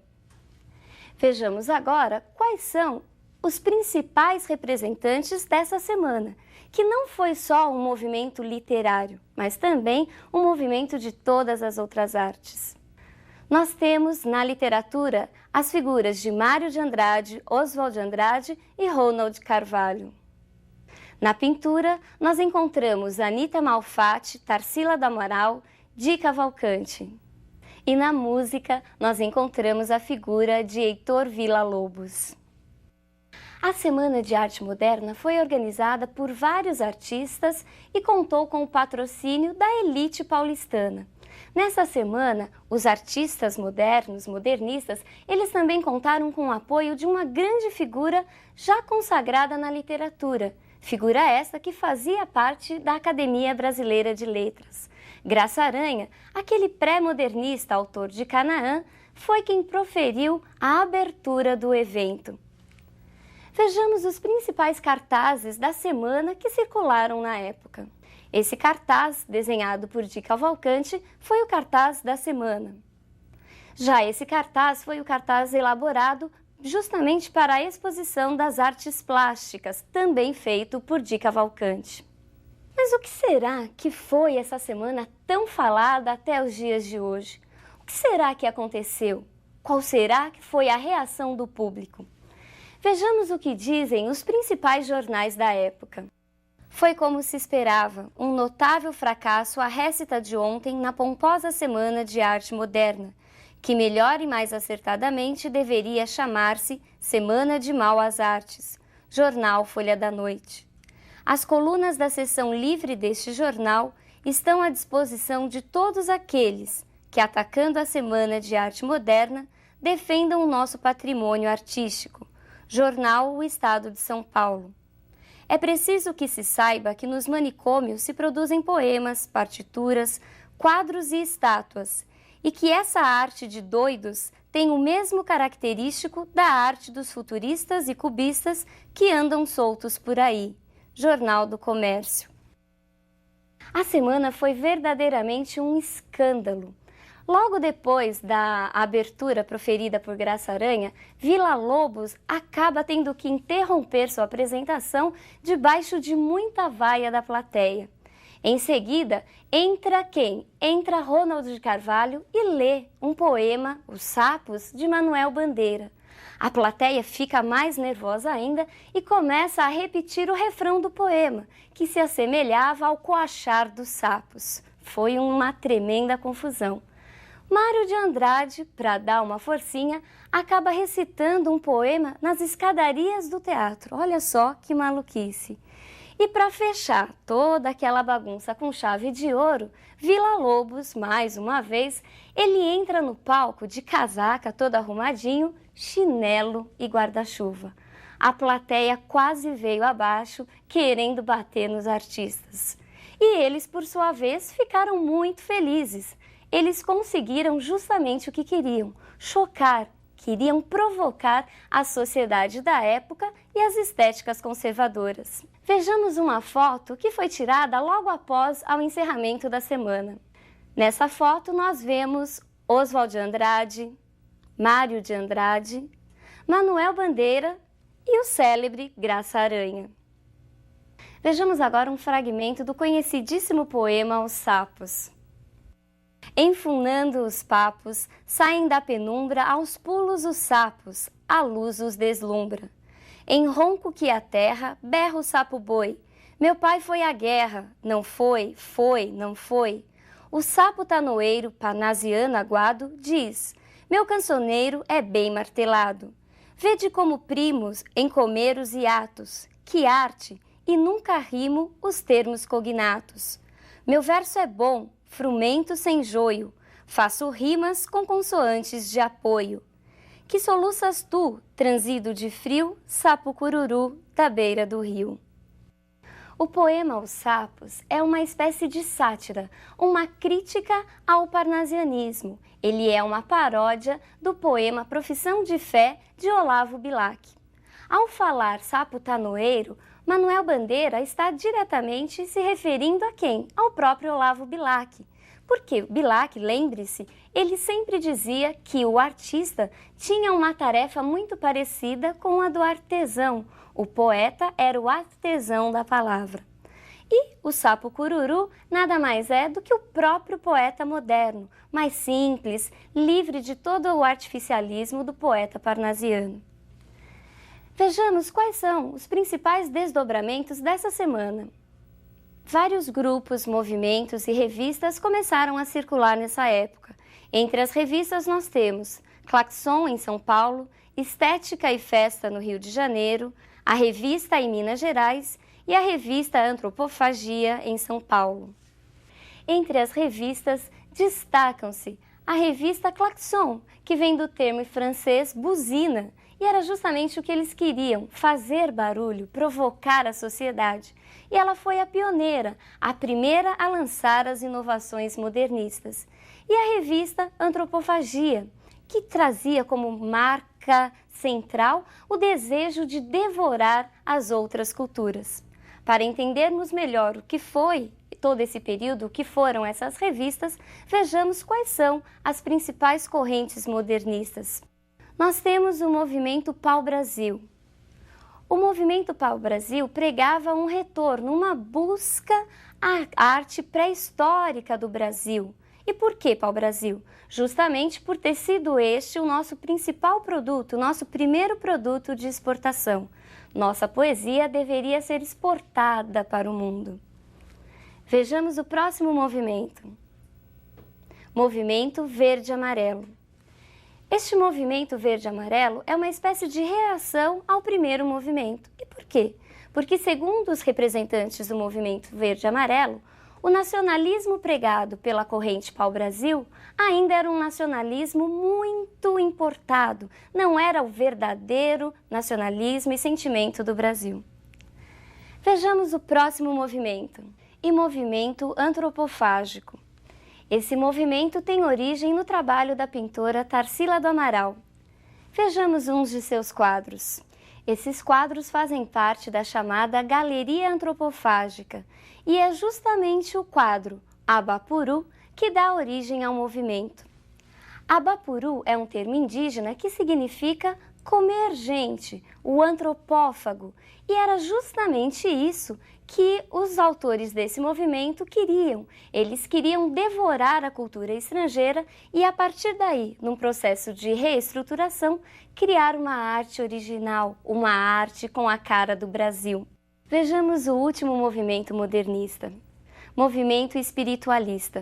Vejamos agora quais são os principais representantes dessa semana, que não foi só um movimento literário, mas também um movimento de todas as outras artes. Nós temos na literatura as figuras de Mário de Andrade, Oswald de Andrade e Ronald Carvalho. Na pintura, nós encontramos Anita Malfatti, Tarsila do Amaral, Di Cavalcanti. E na música, nós encontramos a figura de Heitor Villa-Lobos. A Semana de Arte Moderna foi organizada por vários artistas e contou com o patrocínio da elite paulistana. Nessa semana, os artistas modernistas, eles também contaram com o apoio de uma grande figura já consagrada na literatura, figura essa que fazia parte da Academia Brasileira de Letras. Graça Aranha, aquele pré-modernista autor de Canaã, foi quem proferiu a abertura do evento. Vejamos os principais cartazes da semana que circularam na época. Esse cartaz, desenhado por Di Cavalcanti, foi o cartaz da semana. Já esse cartaz foi o cartaz elaborado justamente para a exposição das artes plásticas, também feito por Di Cavalcanti. Mas o que será que foi essa semana tão falada até os dias de hoje? O que será que aconteceu? Qual será que foi a reação do público? Vejamos o que dizem os principais jornais da época. Foi como se esperava, um notável fracasso a récita de ontem na pomposa Semana de Arte Moderna, que melhor e mais acertadamente deveria chamar-se Semana de Mal às Artes, Jornal Folha da Noite. As colunas da seção livre deste jornal estão à disposição de todos aqueles que, atacando a Semana de Arte Moderna, defendam o nosso patrimônio artístico. Jornal O Estado de São Paulo. É preciso que se saiba que nos manicômios se produzem poemas, partituras, quadros e estátuas, e que essa arte de doidos tem o mesmo característico da arte dos futuristas e cubistas que andam soltos por aí. Jornal do Comércio. A semana foi verdadeiramente um escândalo. Logo depois da abertura proferida por Graça Aranha, Villa-Lobos acaba tendo que interromper sua apresentação debaixo de muita vaia da plateia. Em seguida, entra quem? Entra Ronald de Carvalho e lê um poema, Os Sapos, de Manuel Bandeira. A plateia fica mais nervosa ainda e começa a repetir o refrão do poema, que se assemelhava ao coachar dos sapos. Foi uma tremenda confusão. Mário de Andrade, para dar uma forcinha, acaba recitando um poema nas escadarias do teatro. Olha só que maluquice. E para fechar toda aquela bagunça com chave de ouro, Villa-Lobos, mais uma vez, ele entra no palco de casaca todo arrumadinho, chinelo e guarda-chuva. A plateia quase veio abaixo, querendo bater nos artistas. E eles, por sua vez, ficaram muito felizes. Eles conseguiram justamente o que queriam, chocar, queriam provocar a sociedade da época e as estéticas conservadoras. Vejamos uma foto que foi tirada logo após o encerramento da semana. Nessa foto nós vemos Oswald de Andrade, Mário de Andrade, Manuel Bandeira e o célebre Graça Aranha. Vejamos agora um fragmento do conhecidíssimo poema Os Sapos. Enfunando os papos, saem da penumbra aos pulos os sapos, a luz os deslumbra. Em ronco que a terra, berra o sapo-boi. Meu pai foi à guerra, não foi, não foi. O sapo tanoeiro, parnasiano aguado, diz, meu cancioneiro é bem martelado. Vede como primos em comer os hiatos, que arte, e nunca rimo os termos cognatos. Meu verso é bom, frumento sem joio, faço rimas com consoantes de apoio. Que soluças tu, transido de frio, sapo cururu da beira do rio. O poema Os Sapos é uma espécie de sátira, uma crítica ao parnasianismo. Ele é uma paródia do poema Profissão de Fé, de Olavo Bilac. Ao falar sapo tanoeiro, Manuel Bandeira está diretamente se referindo a quem? Ao próprio Olavo Bilac. Porque Bilac, lembre-se, ele sempre dizia que o artista tinha uma tarefa muito parecida com a do artesão. O poeta era o artesão da palavra. E o sapo cururu nada mais é do que o próprio poeta moderno, mais simples, livre de todo o artificialismo do poeta parnasiano. Vejamos quais são os principais desdobramentos dessa semana. Vários grupos, movimentos e revistas começaram a circular nessa época. Entre as revistas nós temos Claxon em São Paulo, Estética e Festa no Rio de Janeiro, a Revista em Minas Gerais e a Revista Antropofagia em São Paulo. Entre as revistas destacam-se a revista Claxon, que vem do termo em francês buzina, e era justamente o que eles queriam, fazer barulho, provocar a sociedade. E ela foi a pioneira, a primeira a lançar as inovações modernistas. E a revista Antropofagia, que trazia como marca central o desejo de devorar as outras culturas. Para entendermos melhor o que foi todo esse período, o que foram essas revistas, vejamos quais são as principais correntes modernistas. Nós temos o movimento Pau-Brasil. O movimento Pau-Brasil pregava um retorno, uma busca à arte pré-histórica do Brasil. E por que Pau-Brasil? Justamente por ter sido este o nosso principal produto, o nosso primeiro produto de exportação. Nossa poesia deveria ser exportada para o mundo. Vejamos o próximo movimento. Movimento Verde-Amarelo. Este movimento verde-amarelo é uma espécie de reação ao primeiro movimento. E por quê? Porque, segundo os representantes do movimento verde-amarelo, o nacionalismo pregado pela corrente Pau-Brasil ainda era um nacionalismo muito importado, não era o verdadeiro nacionalismo e sentimento do Brasil. Vejamos o próximo movimento, o movimento antropofágico. Esse movimento tem origem no trabalho da pintora Tarsila do Amaral. Vejamos uns de seus quadros. Esses quadros fazem parte da chamada Galeria Antropofágica e é justamente o quadro Abapuru que dá origem ao movimento. Abapuru é um termo indígena que significa comer gente, o antropófago, e era justamente isso que os autores desse movimento queriam. Eles queriam devorar a cultura estrangeira e, a partir daí, num processo de reestruturação, criar uma arte original, uma arte com a cara do Brasil. Vejamos o último movimento modernista, movimento espiritualista.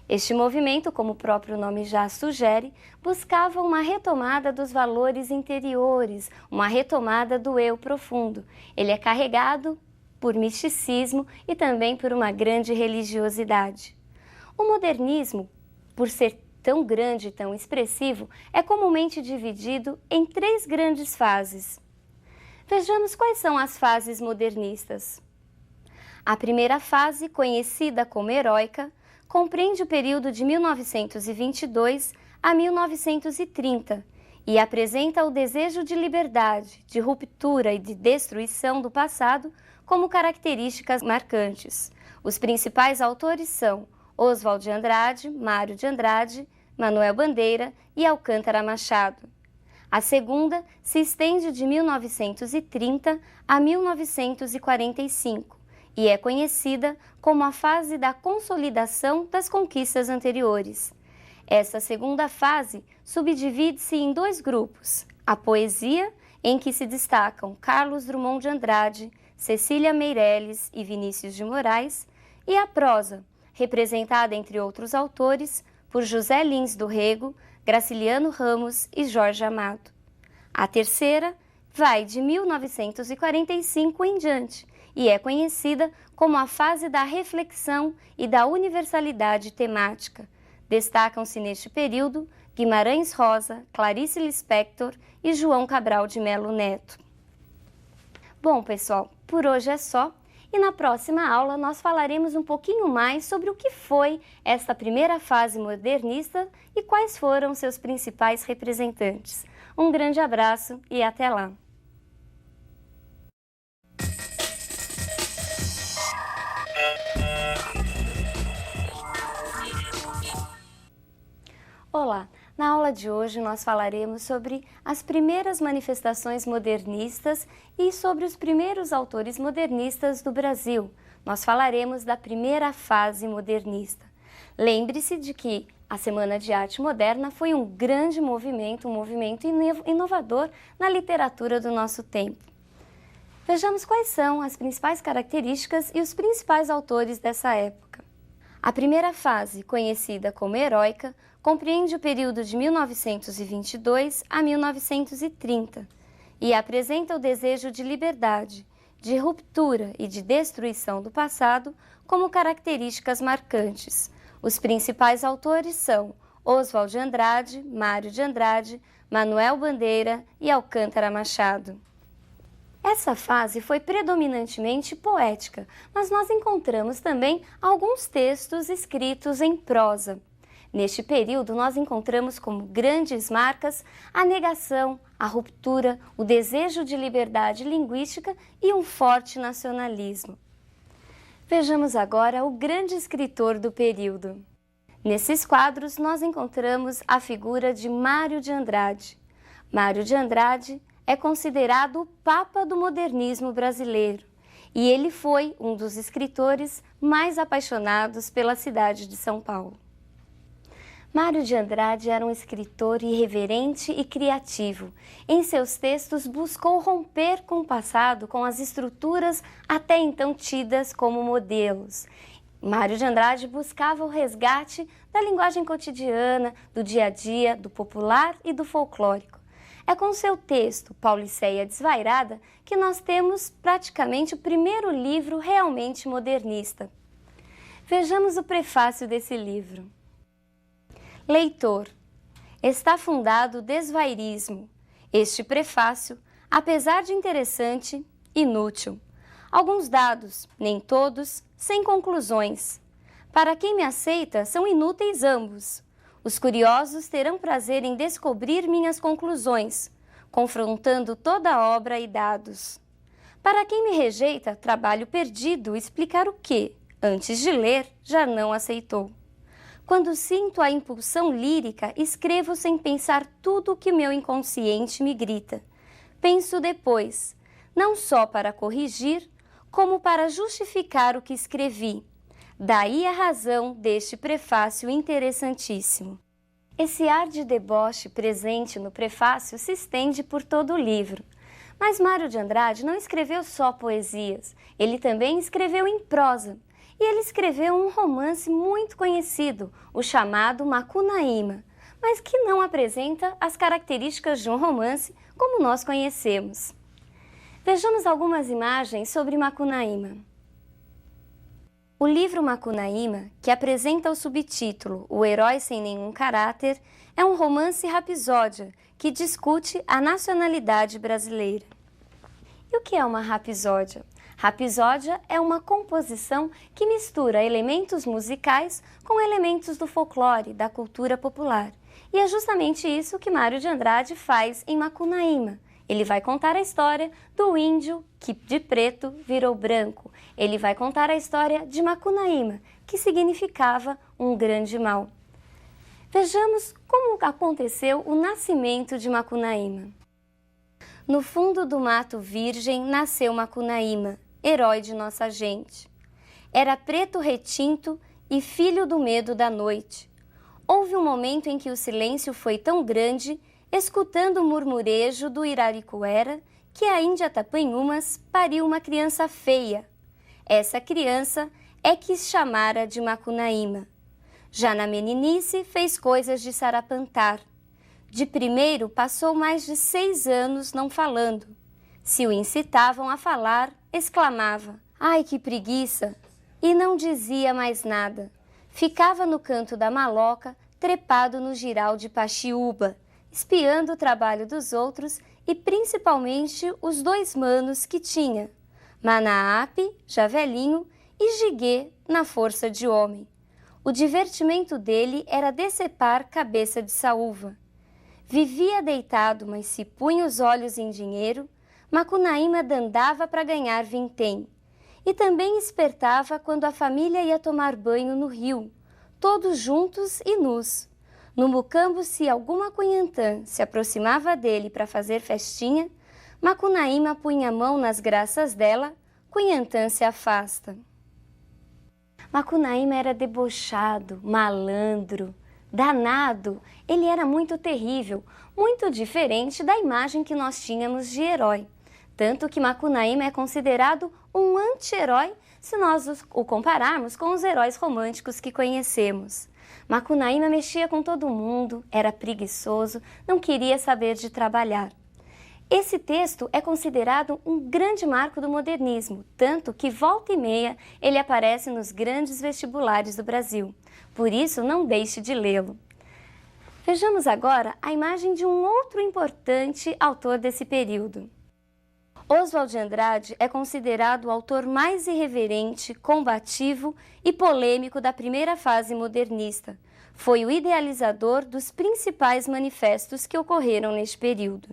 Este movimento, como o próprio nome já sugere, buscava uma retomada dos valores interiores, uma retomada do eu profundo. Ele é carregado por misticismo e também por uma grande religiosidade. O modernismo, por ser tão grande e tão expressivo, é comumente dividido em 3 grandes fases. Vejamos quais são as fases modernistas. A primeira fase, conhecida como heróica, compreende o período de 1922 a 1930 e apresenta o desejo de liberdade, de ruptura e de destruição do passado como características marcantes. Os principais autores são Oswald de Andrade, Mário de Andrade, Manuel Bandeira e Alcântara Machado. A segunda se estende de 1930 a 1945 e é conhecida como a fase da consolidação das conquistas anteriores. Essa segunda fase subdivide-se em 2 grupos: a poesia, em que se destacam Carlos Drummond de Andrade, Cecília Meirelles e Vinícius de Moraes, e a prosa, representada, entre outros autores, por José Lins do Rego, Graciliano Ramos e Jorge Amado. A terceira vai de 1945 em diante e é conhecida como a fase da reflexão e da universalidade temática. Destacam-se neste período Guimarães Rosa, Clarice Lispector e João Cabral de Melo Neto. Bom, pessoal, por hoje é só. E na próxima aula nós falaremos um pouquinho mais sobre o que foi esta primeira fase modernista e quais foram seus principais representantes. Um grande abraço e até lá! Olá! Na aula de hoje nós falaremos sobre as primeiras manifestações modernistas e sobre os primeiros autores modernistas do Brasil. Nós falaremos da primeira fase modernista. Lembre-se de que a Semana de Arte Moderna foi um grande movimento, um movimento inovador na literatura do nosso tempo. Vejamos quais são as principais características e os principais autores dessa época. A primeira fase, conhecida como heróica, compreende o período de 1922 a 1930 e apresenta o desejo de liberdade, de ruptura e de destruição do passado como características marcantes. Os principais autores são Oswald de Andrade, Mário de Andrade, Manuel Bandeira e Alcântara Machado. Essa fase foi predominantemente poética, mas nós encontramos também alguns textos escritos em prosa. Neste período, nós encontramos como grandes marcas a negação, a ruptura, o desejo de liberdade linguística e um forte nacionalismo. Vejamos agora o grande escritor do período. Nesses quadros, nós encontramos a figura de Mário de Andrade. Mário de Andrade é considerado o Papa do modernismo brasileiro e ele foi um dos escritores mais apaixonados pela cidade de São Paulo. Mário de Andrade era um escritor irreverente e criativo. Em seus textos buscou romper com o passado, com as estruturas até então tidas como modelos. Mário de Andrade buscava o resgate da linguagem cotidiana, do dia a dia, do popular e do folclórico. É com seu texto, Pauliceia Desvairada, que nós temos praticamente o primeiro livro realmente modernista. Vejamos o prefácio desse livro. Leitor, está fundado o desvairismo. Este prefácio, apesar de interessante, inútil. Alguns dados, nem todos, sem conclusões. Para quem me aceita, são inúteis ambos. Os curiosos terão prazer em descobrir minhas conclusões, confrontando toda a obra e dados. Para quem me rejeita, trabalho perdido explicar o que, antes de ler, já não aceitou. Quando sinto a impulsão lírica, escrevo sem pensar tudo o que meu inconsciente me grita. Penso depois, não só para corrigir, como para justificar o que escrevi. Daí a razão deste prefácio interessantíssimo. Esse ar de deboche presente no prefácio se estende por todo o livro. Mas Mário de Andrade não escreveu só poesias, ele também escreveu em prosa. E ele escreveu um romance muito conhecido, o chamado Macunaíma, mas que não apresenta as características de um romance como nós conhecemos. Vejamos algumas imagens sobre Macunaíma. O livro Macunaíma, que apresenta o subtítulo O Herói Sem Nenhum Caráter, é um romance rapsódia que discute a nacionalidade brasileira. E o que é uma rapsódia? Rapsódia é uma composição que mistura elementos musicais com elementos do folclore, da cultura popular. E é justamente isso que Mário de Andrade faz em Macunaíma. Ele vai contar a história do índio que de preto virou branco. Ele vai contar a história de Macunaíma, que significava um grande mal. Vejamos como aconteceu o nascimento de Macunaíma. No fundo do mato virgem nasceu Macunaíma, herói de nossa gente. Era preto retinto e filho do medo da noite. Houve um momento em que o silêncio foi tão grande, escutando o murmurejo do Iraricuera, que a Índia Tapanhumas pariu uma criança feia. Essa criança é que chamara de Macunaíma. Já na meninice fez coisas de sarapantar. De primeiro, passou mais de 6 anos não falando. Se o incitavam a falar, exclamava: "Ai, que preguiça!" E não dizia mais nada. Ficava no canto da maloca, trepado no jiral de Paxiúba, espiando o trabalho dos outros e principalmente os 2 manos que tinha, Manaape, já velhinho, e Jiguê, na força de homem. O divertimento dele era decepar cabeça de saúva. Vivia deitado, mas se punha os olhos em dinheiro, Macunaíma dandava para ganhar vintém. E também espertava quando a família ia tomar banho no rio, todos juntos e nus. No mucambo, se alguma cunhantã se aproximava dele para fazer festinha, Macunaíma punha a mão nas graças dela, cunhantã se afasta. Macunaíma era debochado, malandro, danado. Ele era muito terrível, muito diferente da imagem que nós tínhamos de herói. Tanto que Macunaíma é considerado um anti-herói se nós o compararmos com os heróis românticos que conhecemos. Macunaíma mexia com todo mundo, era preguiçoso, não queria saber de trabalhar. Esse texto é considerado um grande marco do modernismo, tanto que volta e meia ele aparece nos grandes vestibulares do Brasil. Por isso, não deixe de lê-lo. Vejamos agora a imagem de um outro importante autor desse período. Oswald de Andrade é considerado o autor mais irreverente, combativo e polêmico da primeira fase modernista. Foi o idealizador dos principais manifestos que ocorreram neste período.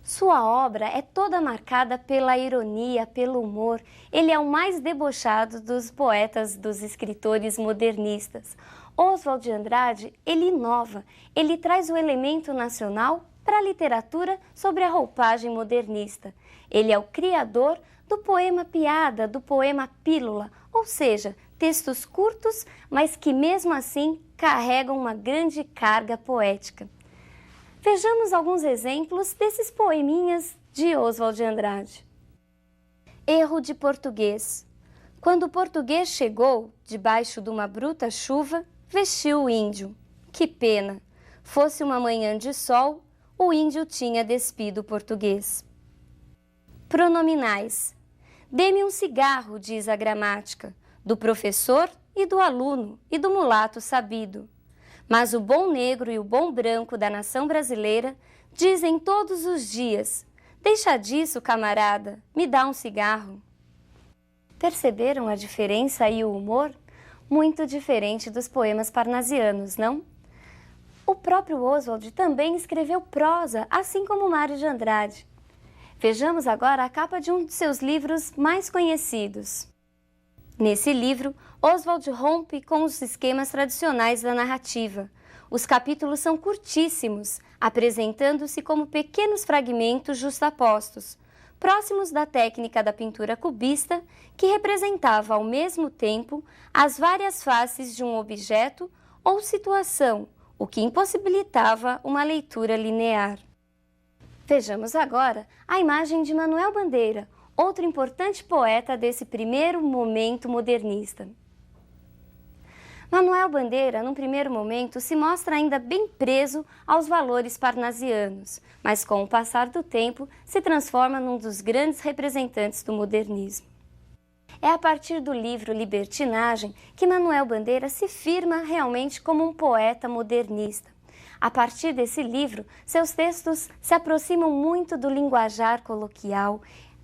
Sua obra é toda marcada pela ironia, pelo humor. Ele é o mais debochado dos poetas, dos escritores modernistas. Oswald de Andrade, ele inova, ele traz o elemento nacional para a literatura sobre a roupagem modernista. Ele é o criador do poema piada, do poema pílula, ou seja, textos curtos, mas que mesmo assim carregam uma grande carga poética. Vejamos alguns exemplos desses poeminhas de Oswald de Andrade. Erro de português. Quando o português chegou, debaixo de uma bruta chuva, vestiu o índio. Que pena! Fosse uma manhã de sol, o índio tinha despido o português. Pronominais. Dê-me um cigarro, diz a gramática, do professor e do aluno e do mulato sabido. Mas o bom negro e o bom branco da nação brasileira dizem todos os dias: deixa disso, camarada, me dá um cigarro. Perceberam a diferença e o humor? Muito diferente dos poemas parnasianos, não? O próprio Oswald também escreveu prosa, assim como Mário de Andrade. Vejamos agora a capa de um de seus livros mais conhecidos. Nesse livro, Oswald rompe com os esquemas tradicionais da narrativa. Os capítulos são curtíssimos, apresentando-se como pequenos fragmentos justapostos, próximos da técnica da pintura cubista, que representava ao mesmo tempo as várias faces de um objeto ou situação, o que impossibilitava uma leitura linear. Vejamos agora a imagem de Manuel Bandeira, outro importante poeta desse primeiro momento modernista. Manuel Bandeira, num primeiro momento, se mostra ainda bem preso aos valores parnasianos, mas com o passar do tempo se transforma num dos grandes representantes do modernismo. É a partir do livro Libertinagem que Manuel Bandeira se firma realmente como um poeta modernista. A partir desse livro, seus textos se aproximam muito do linguajar coloquial.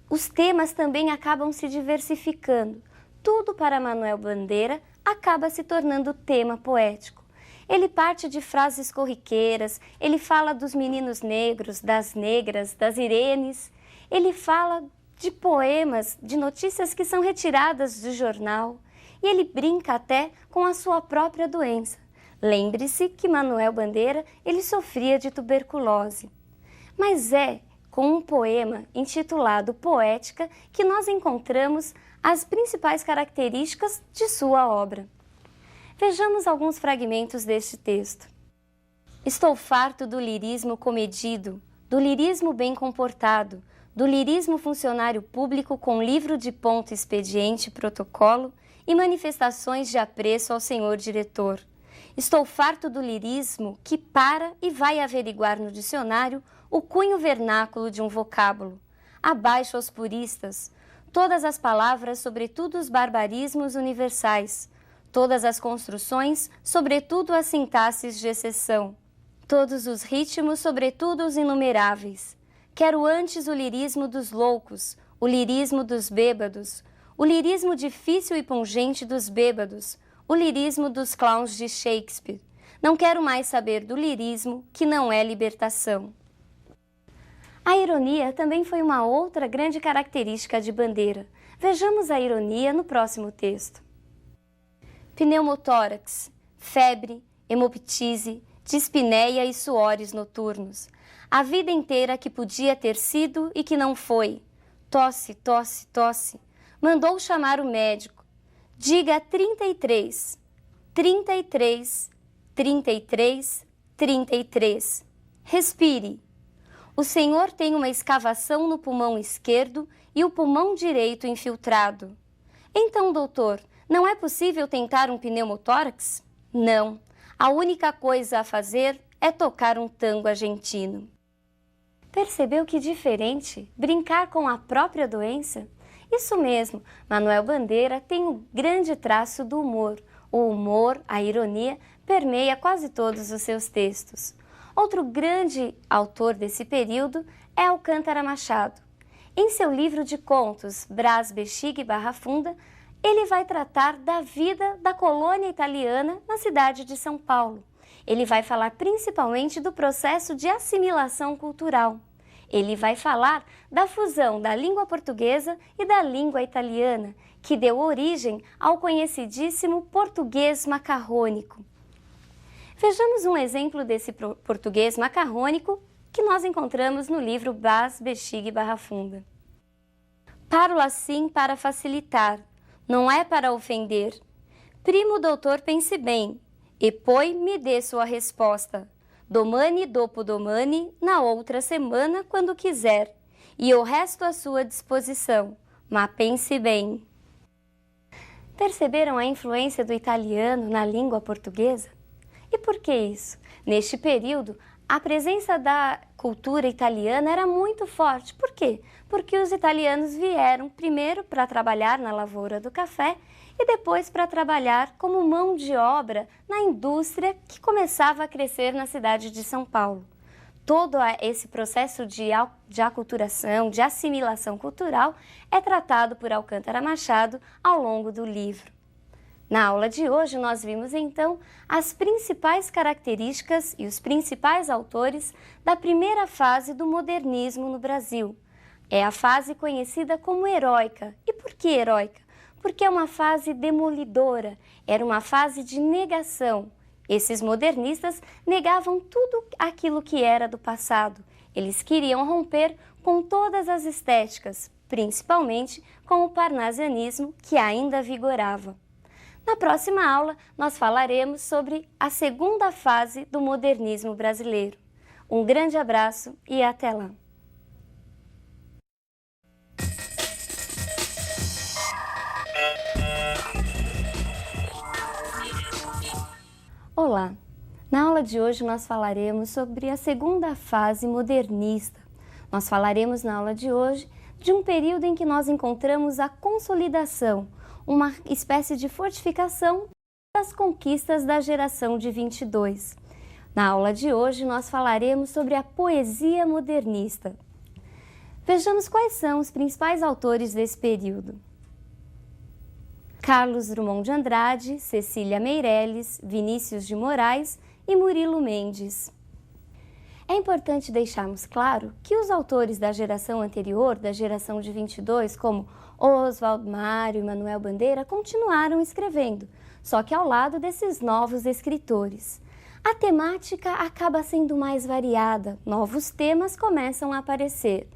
Os temas também acabam se diversificando. Tudo para Manuel Bandeira acaba se tornando tema poético. Ele parte de frases corriqueiras, ele fala dos meninos negros, das negras, das irenes. Ele fala de poemas, de notícias que são retiradas do jornal. E ele brinca até com a sua própria doença. Lembre-se que Manuel Bandeira, ele sofria de tuberculose. Mas é com um poema intitulado Poética que nós encontramos as principais características de sua obra. Vejamos alguns fragmentos deste texto. Estou farto do lirismo comedido, do lirismo bem comportado, do lirismo funcionário público com livro de ponto, expediente, protocolo e manifestações de apreço ao senhor diretor. Estou farto do lirismo que para e vai averiguar no dicionário o cunho vernáculo de um vocábulo. Abaixo aos puristas, todas as palavras, sobretudo os barbarismos universais, todas as construções, sobretudo as sintaxes de exceção, todos os ritmos, sobretudo os inumeráveis. Quero antes o lirismo dos loucos, o lirismo dos bêbados, o lirismo difícil e pungente dos bêbados, o lirismo dos clowns de Shakespeare. Não quero mais saber do lirismo, que não é libertação. A ironia também foi uma outra grande característica de Bandeira. Vejamos a ironia no próximo texto. Pneumotórax, febre, hemoptise, dispneia e suores noturnos. A vida inteira que podia ter sido e que não foi. Tosse, tosse, tosse. Mandou chamar o médico. Diga 33, 33, 33, 33. Respire. O senhor tem uma escavação no pulmão esquerdo e o pulmão direito infiltrado. Então, doutor, não é possível tentar um pneumotórax? Não. A única coisa a fazer é tocar um tango argentino. Percebeu que diferente brincar com a própria doença? Isso mesmo, Manuel Bandeira tem um grande traço do humor. O humor, a ironia, permeia quase todos os seus textos. Outro grande autor desse período é Alcântara Machado. Em seu livro de contos, Brás, Bexiga e Barra Funda, ele vai tratar da vida da colônia italiana na cidade de São Paulo. Ele vai falar principalmente do processo de assimilação cultural. Ele vai falar da fusão da língua portuguesa e da língua italiana, que deu origem ao conhecidíssimo português macarrônico. Vejamos um exemplo desse português macarrônico que nós encontramos no livro Brás, Bexiga e Barra Funda. Paro assim para facilitar, não é para ofender. Primo doutor, pense bem, e poi me dê sua resposta. Domani dopo domani, na outra semana, quando quiser, e o resto à sua disposição, mas pense bem. Perceberam a influência do italiano na língua portuguesa? E por que isso? Neste período, a presença da cultura italiana era muito forte. Por quê? Porque os italianos vieram primeiro para trabalhar na lavoura do café e depois para trabalhar como mão de obra na indústria que começava a crescer na cidade de São Paulo. Todo esse processo de aculturação, de assimilação cultural é tratado por Alcântara Machado ao longo do livro. Na aula de hoje, nós vimos então as principais características e os principais autores da primeira fase do modernismo no Brasil. É a fase conhecida como heróica. E por que heróica? Porque é uma fase demolidora, era uma fase de negação. Esses modernistas negavam tudo aquilo que era do passado. Eles queriam romper com todas as estéticas, principalmente com o parnasianismo que ainda vigorava. Na próxima aula, nós falaremos sobre a segunda fase do modernismo brasileiro. Um grande abraço e até lá! Olá! Na aula de hoje nós falaremos sobre a segunda fase modernista. Nós falaremos na aula de hoje de um período em que nós encontramos a consolidação, uma espécie de fortificação das conquistas da geração de 22. Na aula de hoje, nós falaremos sobre a poesia modernista. Vejamos quais são os principais autores desse período. Carlos Drummond de Andrade, Cecília Meirelles, Vinícius de Moraes e Murilo Mendes. É importante deixarmos claro que os autores da geração anterior, da geração de 22, como Oswald Mário e Manuel Bandeira, continuaram escrevendo, só que ao lado desses novos escritores. A temática acaba sendo mais variada, novos temas começam a aparecer.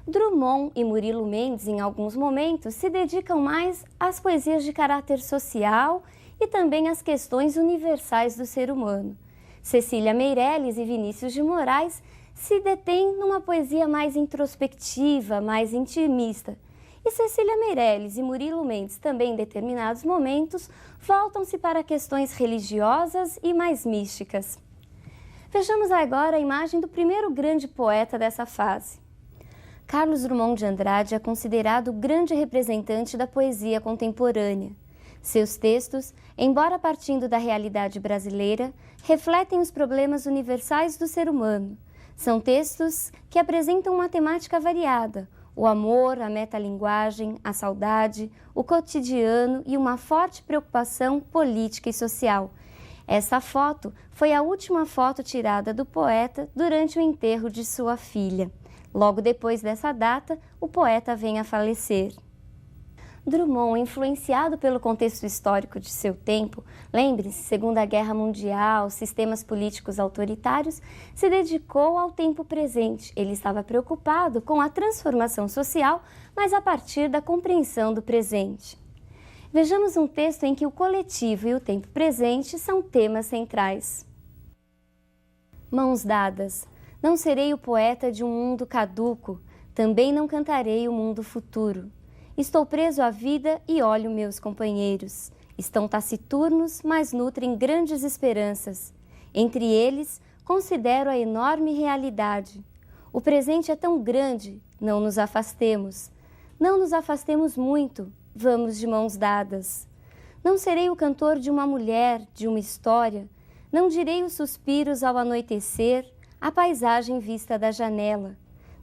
Drummond e Murilo Mendes, em alguns momentos, se dedicam mais às poesias de caráter social e também às questões universais do ser humano. Cecília Meirelles e Vinícius de Moraes se detêm numa poesia mais introspectiva, mais intimista. E Cecília Meirelles e Murilo Mendes, também em determinados momentos, voltam-se para questões religiosas e mais místicas. Vejamos agora a imagem do primeiro grande poeta dessa fase. Carlos Drummond de Andrade é considerado o grande representante da poesia contemporânea. Seus textos, embora partindo da realidade brasileira, refletem os problemas universais do ser humano. São textos que apresentam uma temática variada: o amor, a metalinguagem, a saudade, o cotidiano e uma forte preocupação política e social. Essa foto foi a última foto tirada do poeta durante o enterro de sua filha. Logo depois dessa data, o poeta vem a falecer. Drummond, influenciado pelo contexto histórico de seu tempo, lembre-se, Segunda Guerra Mundial, sistemas políticos autoritários, se dedicou ao tempo presente. Ele estava preocupado com a transformação social, mas a partir da compreensão do presente. Vejamos um texto em que o coletivo e o tempo presente são temas centrais. Mãos dadas. Não serei o poeta de um mundo caduco, também não cantarei o mundo futuro. Estou preso à vida e olho meus companheiros. Estão taciturnos, mas nutrem grandes esperanças. Entre eles, considero a enorme realidade. O presente é tão grande, não nos afastemos. Não nos afastemos muito, vamos de mãos dadas. Não serei o cantor de uma mulher, de uma história. Não direi os suspiros ao anoitecer, a paisagem vista da janela.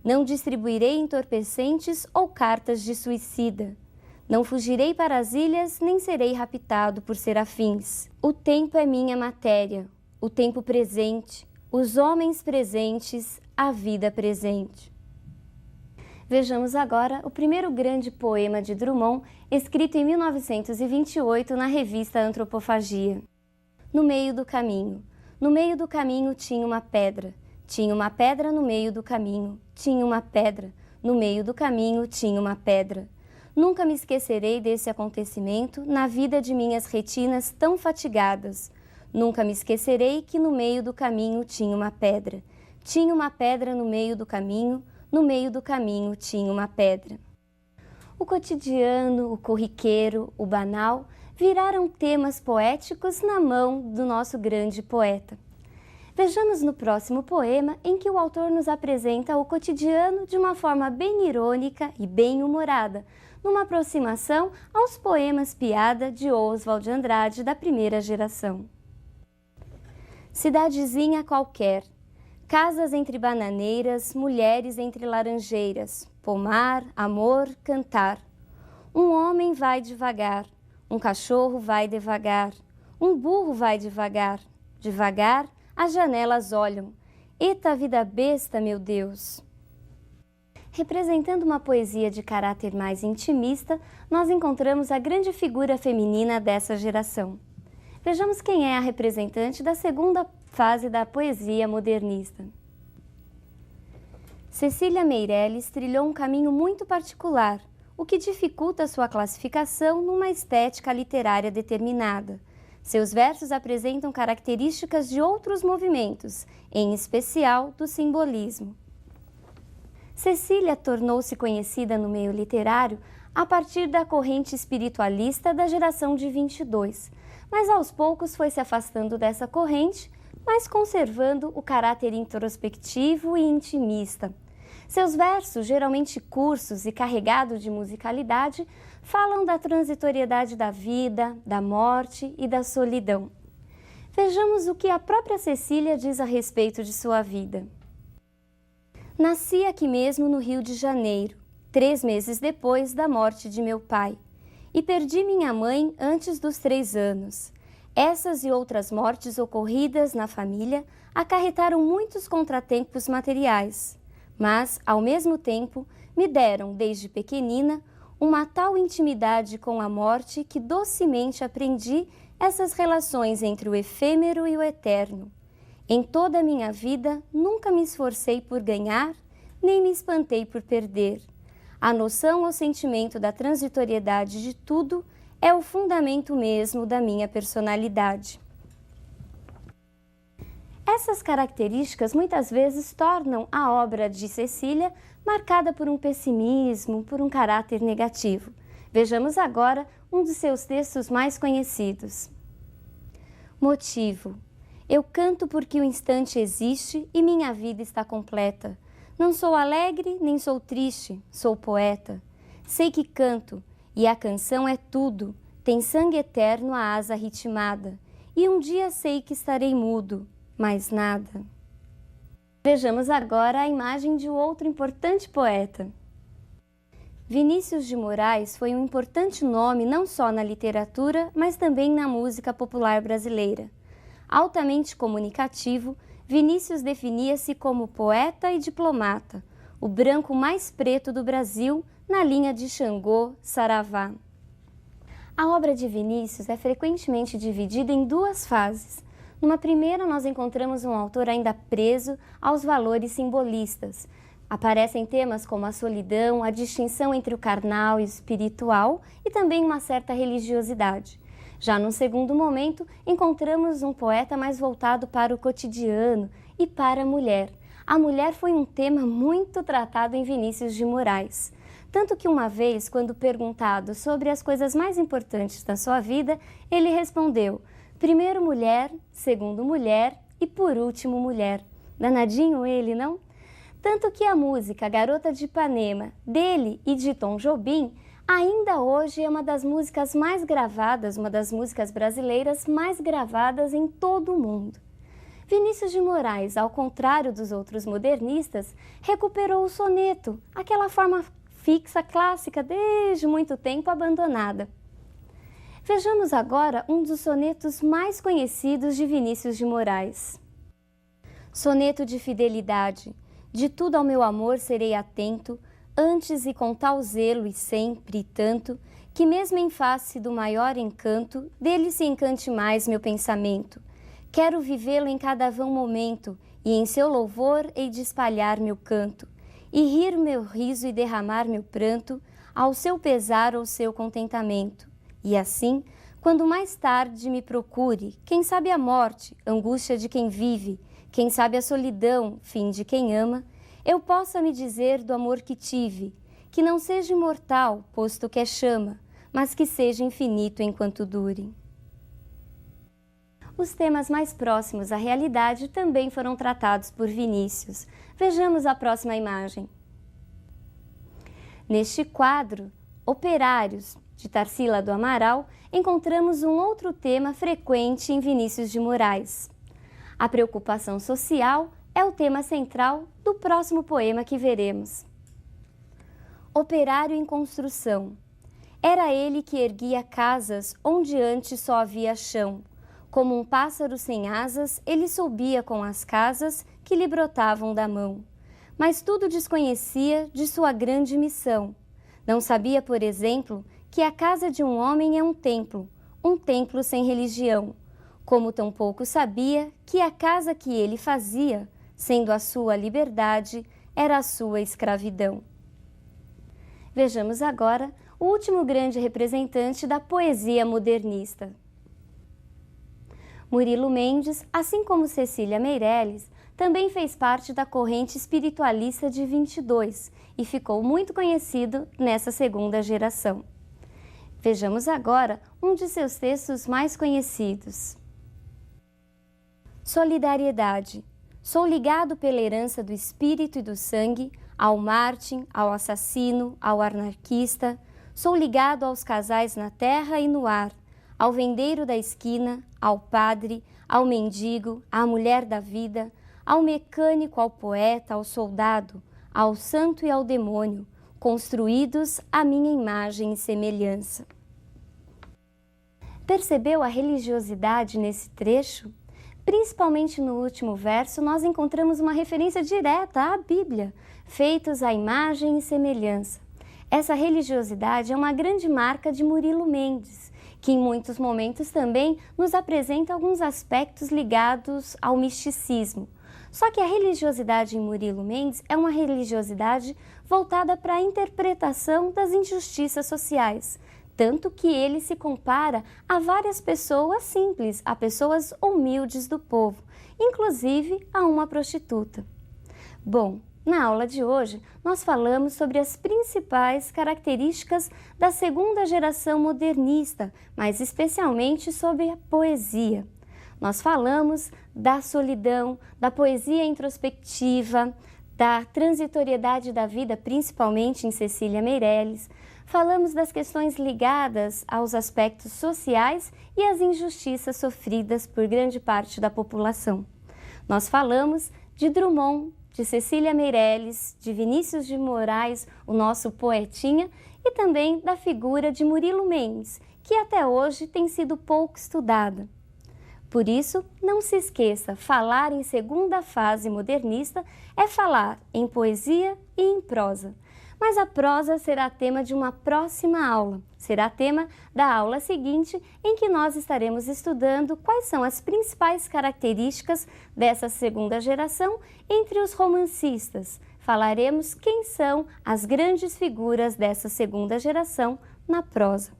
Não distribuirei entorpecentes ou cartas de suicida. Não fugirei para as ilhas, nem serei raptado por serafins. O tempo é minha matéria, o tempo presente, os homens presentes, a vida presente. Vejamos agora o primeiro grande poema de Drummond, escrito em 1928 na revista Antropofagia. No meio do caminho. No meio do caminho tinha uma pedra. Tinha uma pedra no meio do caminho, tinha uma pedra, no meio do caminho tinha uma pedra. Nunca me esquecerei desse acontecimento na vida de minhas retinas tão fatigadas. Nunca me esquecerei que no meio do caminho tinha uma pedra. Tinha uma pedra no meio do caminho tinha uma pedra. O cotidiano, o corriqueiro, o banal viraram temas poéticos na mão do nosso grande poeta. Vejamos no próximo poema em que o autor nos apresenta o cotidiano de uma forma bem irônica e bem humorada, numa aproximação aos poemas piada de Oswald de Andrade da primeira geração. Cidadezinha qualquer, casas entre bananeiras, mulheres entre laranjeiras, pomar, amor, cantar. Um homem vai devagar, um cachorro vai devagar, um burro vai devagar, devagar, as janelas olham. Eita vida besta, meu Deus! Representando uma poesia de caráter mais intimista, nós encontramos a grande figura feminina dessa geração. Vejamos quem é a representante da segunda fase da poesia modernista. Cecília Meirelles trilhou um caminho muito particular, o que dificulta sua classificação numa estética literária determinada. Seus versos apresentam características de outros movimentos, em especial do simbolismo. Cecília tornou-se conhecida no meio literário a partir da corrente espiritualista da geração de 22, mas aos poucos foi se afastando dessa corrente, mas conservando o caráter introspectivo e intimista. Seus versos, geralmente curtos e carregados de musicalidade, falam da transitoriedade da vida, da morte e da solidão. Vejamos o que a própria Cecília diz a respeito de sua vida. Nasci aqui mesmo no Rio de Janeiro, 3 meses depois da morte de meu pai, e perdi minha mãe antes dos 3 anos. Essas e outras mortes ocorridas na família acarretaram muitos contratempos materiais, mas, ao mesmo tempo, me deram, desde pequenina, uma tal intimidade com a morte que docemente aprendi essas relações entre o efêmero e o eterno. Em toda a minha vida, nunca me esforcei por ganhar, nem me espantei por perder. A noção ou sentimento da transitoriedade de tudo é o fundamento mesmo da minha personalidade. Essas características muitas vezes tornam a obra de Cecília marcada por um pessimismo, por um caráter negativo. Vejamos agora um dos seus textos mais conhecidos. Motivo. Eu canto porque o instante existe e minha vida está completa. Não sou alegre nem sou triste, sou poeta. Sei que canto e a canção é tudo, tem sangue eterno a asa ritmada. E um dia sei que estarei mudo, mais nada. Vejamos agora a imagem de outro importante poeta. Vinícius de Moraes foi um importante nome não só na literatura, mas também na música popular brasileira. Altamente comunicativo, Vinícius definia-se como poeta e diplomata, o branco mais preto do Brasil, na linha de Xangô, Saravá. A obra de Vinícius é frequentemente dividida em duas fases. Numa primeira, nós encontramos um autor ainda preso aos valores simbolistas. Aparecem temas como a solidão, a distinção entre o carnal e o espiritual e também uma certa religiosidade. Já num segundo momento, encontramos um poeta mais voltado para o cotidiano e para a mulher. A mulher foi um tema muito tratado em Vinícius de Moraes. Tanto que uma vez, quando perguntado sobre as coisas mais importantes da sua vida, ele respondeu: primeiro mulher, segundo mulher e por último mulher. Danadinho ele, não? Tanto que a música Garota de Ipanema, dele e de Tom Jobim, ainda hoje é uma das músicas mais gravadas, uma das músicas brasileiras mais gravadas em todo o mundo. Vinícius de Moraes, ao contrário dos outros modernistas, recuperou o soneto, aquela forma fixa, clássica, desde muito tempo abandonada. Vejamos agora um dos sonetos mais conhecidos de Vinícius de Moraes. Soneto de fidelidade. De tudo ao meu amor serei atento, antes e com tal zelo e sempre e tanto, que mesmo em face do maior encanto, dele se encante mais meu pensamento. Quero vivê-lo em cada vão momento, e em seu louvor hei de espalhar meu canto, e rir meu riso e derramar meu pranto, ao seu pesar ou seu contentamento. E assim, quando mais tarde me procure, quem sabe a morte, angústia de quem vive, quem sabe a solidão, fim de quem ama, eu possa me dizer do amor que tive, que não seja imortal, posto que é chama, mas que seja infinito enquanto dure. Os temas mais próximos à realidade também foram tratados por Vinícius. Vejamos a próxima imagem. Neste quadro, Operários, de Tarsila do Amaral, encontramos um outro tema frequente em Vinícius de Moraes. A preocupação social é o tema central do próximo poema que veremos. Operário em construção. Era ele que erguia casas onde antes só havia chão. Como um pássaro sem asas, ele subia com as casas que lhe brotavam da mão. Mas tudo desconhecia de sua grande missão. Não sabia, por exemplo, que a casa de um homem é um templo sem religião, como tampouco sabia que a casa que ele fazia, sendo a sua liberdade, era a sua escravidão. Vejamos agora o último grande representante da poesia modernista. Murilo Mendes, assim como Cecília Meirelles, também fez parte da corrente espiritualista de 22 e ficou muito conhecido nessa segunda geração. Vejamos agora um de seus textos mais conhecidos. Solidariedade. Sou ligado pela herança do espírito e do sangue ao Mártir, ao assassino, ao anarquista. Sou ligado aos casais na terra e no ar, ao vendeiro da esquina, ao padre, ao mendigo, à mulher da vida, ao mecânico, ao poeta, ao soldado, ao santo e ao demônio, construídos à minha imagem e semelhança. Percebeu a religiosidade nesse trecho? Principalmente no último verso, nós encontramos uma referência direta à Bíblia, feitos à imagem e semelhança. Essa religiosidade é uma grande marca de Murilo Mendes, que em muitos momentos também nos apresenta alguns aspectos ligados ao misticismo. Só que a religiosidade em Murilo Mendes é uma religiosidade voltada para a interpretação das injustiças sociais, tanto que ele se compara a várias pessoas simples, a pessoas humildes do povo, inclusive a uma prostituta. Bom, na aula de hoje, nós falamos sobre as principais características da segunda geração modernista, mas especialmente sobre a poesia. Nós falamos da solidão, da poesia introspectiva, da transitoriedade da vida, principalmente em Cecília Meirelles. Falamos das questões ligadas aos aspectos sociais e às injustiças sofridas por grande parte da população. Nós falamos de Drummond, de Cecília Meirelles, de Vinícius de Moraes, o nosso poetinha, e também da figura de Murilo Mendes, que até hoje tem sido pouco estudada. Por isso, não se esqueça, falar em segunda fase modernista é falar em poesia e em prosa. Mas a prosa será tema de uma próxima aula. Será tema da aula seguinte, em que nós estaremos estudando quais são as principais características dessa segunda geração entre os romancistas. Falaremos quem são as grandes figuras dessa segunda geração na prosa.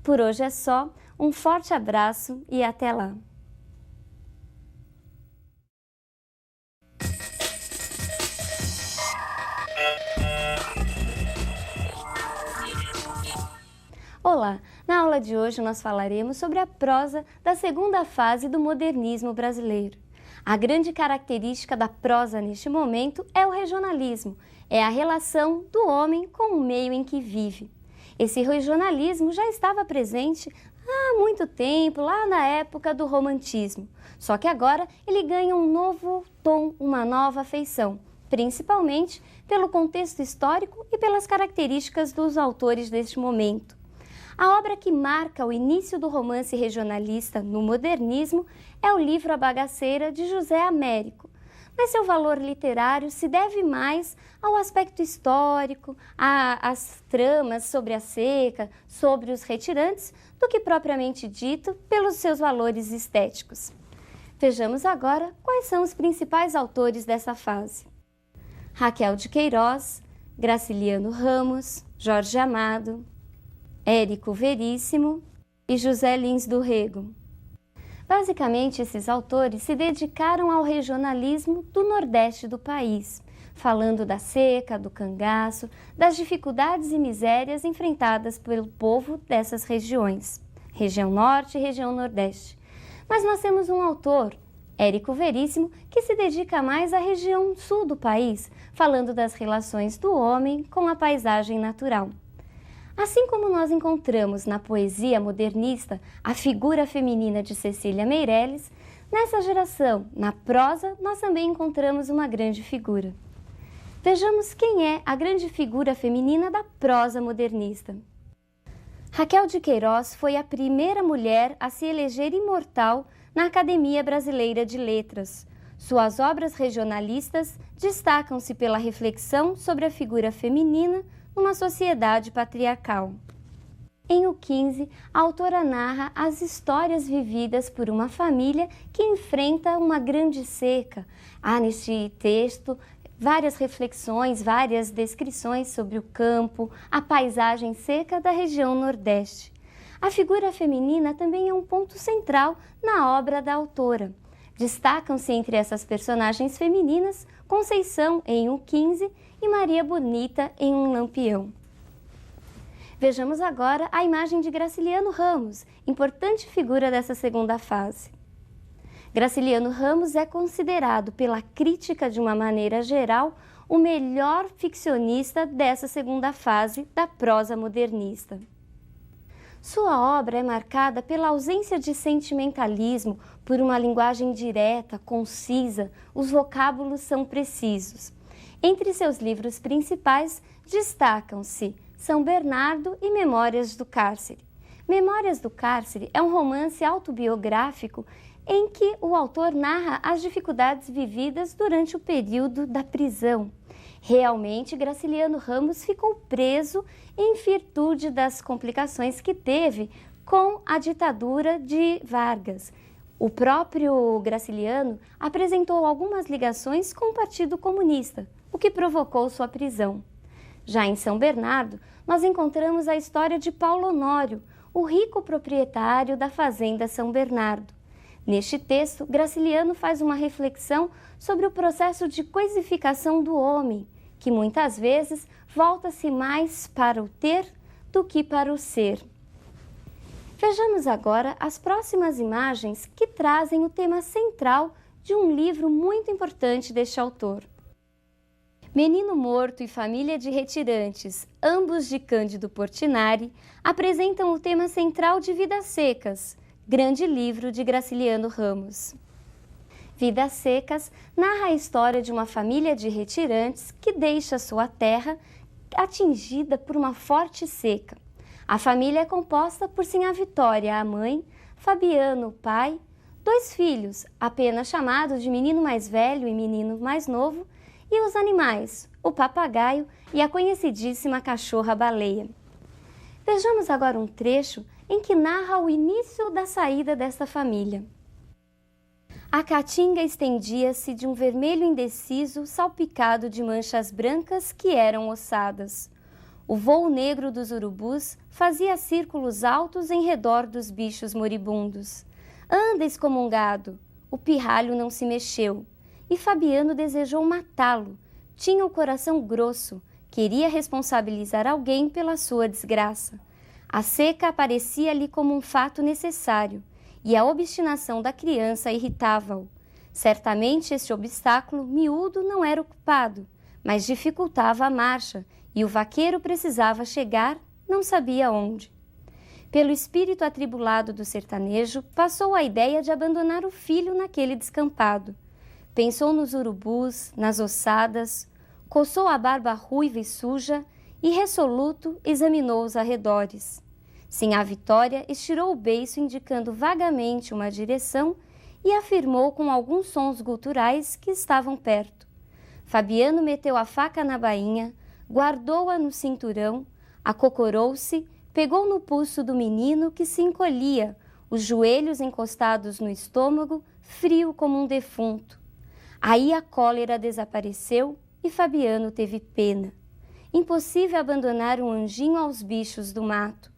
Por hoje é só, um forte abraço e até lá! Olá! Na aula de hoje nós falaremos sobre a prosa da segunda fase do modernismo brasileiro. A grande característica da prosa neste momento é o regionalismo, é a relação do homem com o meio em que vive. Esse regionalismo já estava presente há muito tempo, lá na época do romantismo, só que agora ele ganha um novo tom, uma nova feição, principalmente pelo contexto histórico e pelas características dos autores deste momento. A obra que marca o início do romance regionalista no modernismo é o livro A Bagaceira, de José Américo, mas seu valor literário se deve mais ao aspecto histórico, às tramas sobre a seca, sobre os retirantes, do que propriamente dito pelos seus valores estéticos. Vejamos agora quais são os principais autores dessa fase. Raquel de Queiroz, Graciliano Ramos, Jorge Amado, Érico Veríssimo e José Lins do Rego. Basicamente, esses autores se dedicaram ao regionalismo do Nordeste do país, falando da seca, do cangaço, das dificuldades e misérias enfrentadas pelo povo dessas regiões, região Norte e região Nordeste. Mas nós temos um autor, Érico Veríssimo, que se dedica mais à região sul do país, falando das relações do homem com a paisagem natural. Assim como nós encontramos na poesia modernista a figura feminina de Cecília Meirelles, nessa geração, na prosa, nós também encontramos uma grande figura. Vejamos quem é a grande figura feminina da prosa modernista. Raquel de Queiroz foi a primeira mulher a se eleger imortal na Academia Brasileira de Letras. Suas obras regionalistas destacam-se pela reflexão sobre a figura feminina numa sociedade patriarcal. Em O 15, a autora narra as histórias vividas por uma família que enfrenta uma grande seca. Há neste texto várias reflexões, várias descrições sobre o campo, a paisagem seca da região Nordeste. A figura feminina também é um ponto central na obra da autora. Destacam-se entre essas personagens femininas Conceição em O 15 e Maria Bonita em Um Lampião. Vejamos agora a imagem de Graciliano Ramos, importante figura dessa segunda fase. Graciliano Ramos é considerado pela crítica de uma maneira geral o melhor ficcionista dessa segunda fase da prosa modernista. Sua obra é marcada pela ausência de sentimentalismo, por uma linguagem direta, concisa, os vocábulos são precisos. Entre seus livros principais destacam-se São Bernardo e Memórias do Cárcere. Memórias do Cárcere é um romance autobiográfico em que o autor narra as dificuldades vividas durante o período da prisão. Realmente, Graciliano Ramos ficou preso em virtude das complicações que teve com a ditadura de Vargas. O próprio Graciliano apresentou algumas ligações com o Partido Comunista, o que provocou sua prisão. Já em São Bernardo, nós encontramos a história de Paulo Honório, o rico proprietário da fazenda São Bernardo. Neste texto, Graciliano faz uma reflexão sobre o processo de coisificação do homem, que muitas vezes volta-se mais para o ter do que para o ser. Vejamos agora as próximas imagens que trazem o tema central de um livro muito importante deste autor. Menino Morto e Família de Retirantes, ambos de Cândido Portinari, apresentam o tema central de Vidas Secas, grande livro de Graciliano Ramos. Vidas Secas narra a história de uma família de retirantes que deixa sua terra atingida por uma forte seca. A família é composta por Sinhá Vitória, a mãe, Fabiano, o pai, 2 filhos, apenas chamados de menino mais velho e menino mais novo, e os animais, o papagaio e a conhecidíssima cachorra-baleia. Vejamos agora um trecho em que narra o início da saída desta família. A caatinga estendia-se de um vermelho indeciso salpicado de manchas brancas que eram ossadas. O vôo negro dos urubus fazia círculos altos em redor dos bichos moribundos. Anda, excomungado! O pirralho não se mexeu. E Fabiano desejou matá-lo. Tinha o coração grosso, queria responsabilizar alguém pela sua desgraça. A seca aparecia-lhe como um fato necessário, e a obstinação da criança irritava-o. Certamente este obstáculo miúdo não era o culpado, mas dificultava a marcha, e o vaqueiro precisava chegar, não sabia onde. Pelo espírito atribulado do sertanejo, passou a ideia de abandonar o filho naquele descampado. Pensou nos urubus, nas ossadas, coçou a barba ruiva e suja e, resoluto, examinou os arredores. Sinhá Vitória estirou o beiço indicando vagamente uma direção e afirmou com alguns sons guturais que estavam perto. Fabiano meteu a faca na bainha, guardou-a no cinturão, acocorou-se, pegou no pulso do menino que se encolhia, os joelhos encostados no estômago, frio como um defunto. Aí a cólera desapareceu e Fabiano teve pena. Impossível abandonar um anjinho aos bichos do mato.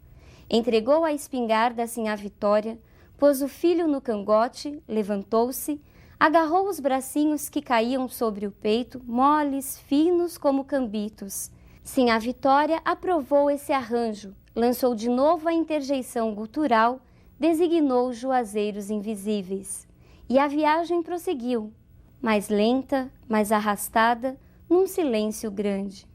Entregou a espingarda a Sinhá Vitória, pôs o filho no cangote, levantou-se, agarrou os bracinhos que caíam sobre o peito, moles, finos como cambitos. Sinhá Vitória aprovou esse arranjo, lançou de novo a interjeição gutural, designou os juazeiros invisíveis. E a viagem prosseguiu, mais lenta, mais arrastada, num silêncio grande.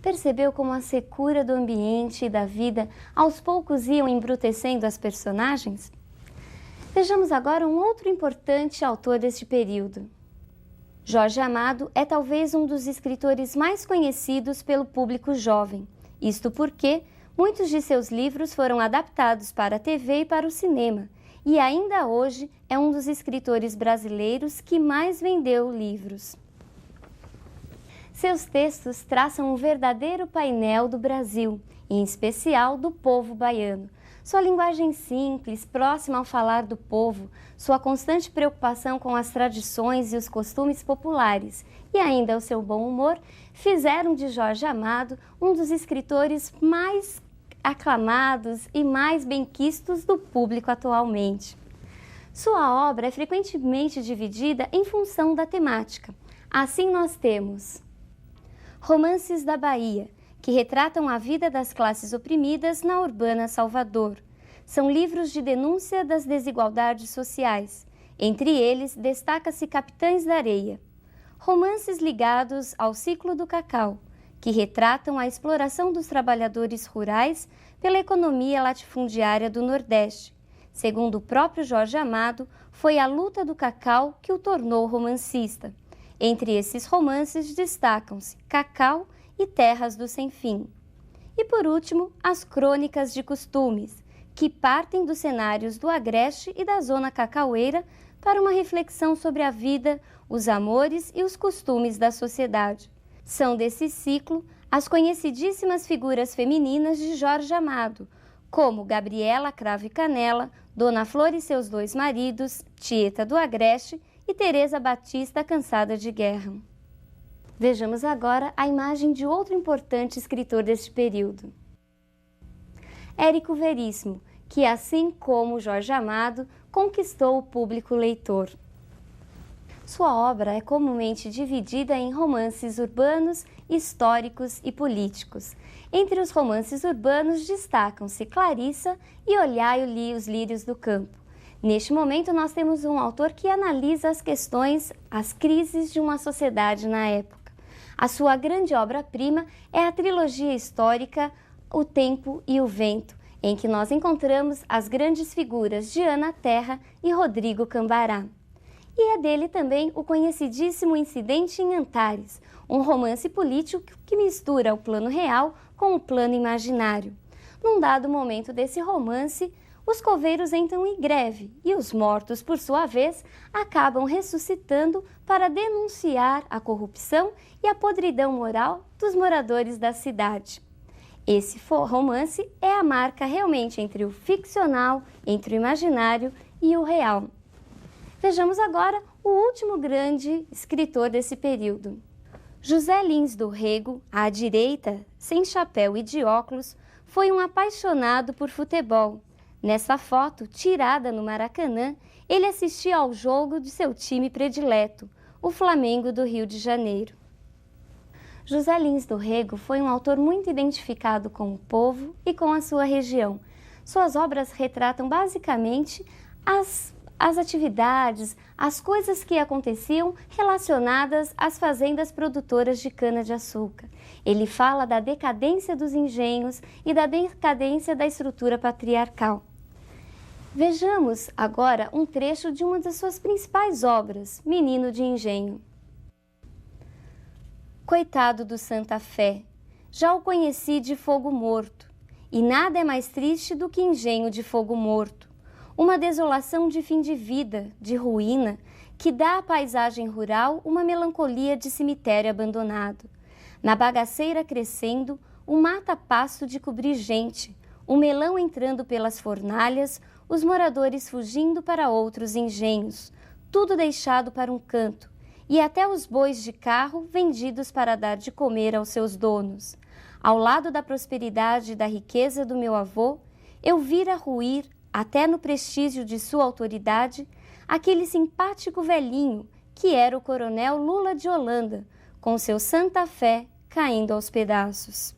Percebeu como a secura do ambiente e da vida aos poucos iam embrutecendo as personagens? Vejamos agora um outro importante autor deste período. Jorge Amado é talvez um dos escritores mais conhecidos pelo público jovem, isto porque muitos de seus livros foram adaptados para a TV e para o cinema, e ainda hoje é um dos escritores brasileiros que mais vendeu livros. Seus textos traçam um verdadeiro painel do Brasil, e em especial do povo baiano. Sua linguagem simples, próxima ao falar do povo, sua constante preocupação com as tradições e os costumes populares, e ainda o seu bom humor, fizeram de Jorge Amado um dos escritores mais aclamados e mais benquistos do público atualmente. Sua obra é frequentemente dividida em função da temática. Assim nós temos Romances da Bahia, que retratam a vida das classes oprimidas na urbana Salvador. São livros de denúncia das desigualdades sociais. Entre eles, destaca-se Capitães da Areia. Romances ligados ao ciclo do cacau, que retratam a exploração dos trabalhadores rurais pela economia latifundiária do Nordeste. Segundo o próprio Jorge Amado, foi a luta do cacau que o tornou romancista. Entre esses romances destacam-se Cacau e Terras do Sem Fim. E por último, as Crônicas de Costumes, que partem dos cenários do Agreste e da Zona Cacaueira para uma reflexão sobre a vida, os amores e os costumes da sociedade. São desse ciclo as conhecidíssimas figuras femininas de Jorge Amado, como Gabriela Cravo e Canela, Dona Flor e seus 2 maridos, Tieta do Agreste e Teresa Batista Cansada de Guerra. Vejamos agora a imagem de outro importante escritor deste período. Érico Veríssimo, que assim como Jorge Amado, conquistou o público leitor. Sua obra é comumente dividida em romances urbanos, históricos e políticos. Entre os romances urbanos destacam-se Clarissa e Olhai os Lírios do Campo. Neste momento, nós temos um autor que analisa as questões, as crises de uma sociedade na época. A sua grande obra-prima é a trilogia histórica O Tempo e o Vento, em que nós encontramos as grandes figuras de Ana Terra e Rodrigo Cambará. E é dele também o conhecidíssimo Incidente em Antares, um romance político que mistura o plano real com o plano imaginário. Num dado momento desse romance, os coveiros entram em greve e os mortos, por sua vez, acabam ressuscitando para denunciar a corrupção e a podridão moral dos moradores da cidade. Esse romance é a marca realmente entre o ficcional, entre o imaginário e o real. Vejamos agora o último grande escritor desse período. José Lins do Rego, à direita, sem chapéu e de óculos, foi um apaixonado por futebol. Nessa foto, tirada no Maracanã, ele assistia ao jogo de seu time predileto, o Flamengo do Rio de Janeiro. José Lins do Rego foi um autor muito identificado com o povo e com a sua região. Suas obras retratam basicamente as atividades, as coisas que aconteciam relacionadas às fazendas produtoras de cana-de-açúcar. Ele fala da decadência dos engenhos e da decadência da estrutura patriarcal. Vejamos agora um trecho de uma das suas principais obras, Menino de Engenho. Coitado do Santa Fé, já o conheci de fogo morto, e nada é mais triste do que engenho de fogo morto. Uma desolação de fim de vida, de ruína, que dá à paisagem rural uma melancolia de cemitério abandonado. Na bagaceira crescendo, o mata-pasto de cobrir gente, o melão entrando pelas fornalhas, os moradores fugindo para outros engenhos, tudo deixado para um canto, e até os bois de carro vendidos para dar de comer aos seus donos. Ao lado da prosperidade e da riqueza do meu avô, eu vira ruir, até no prestígio de sua autoridade, aquele simpático velhinho que era o coronel Lula de Holanda, com seu Santa Fé caindo aos pedaços.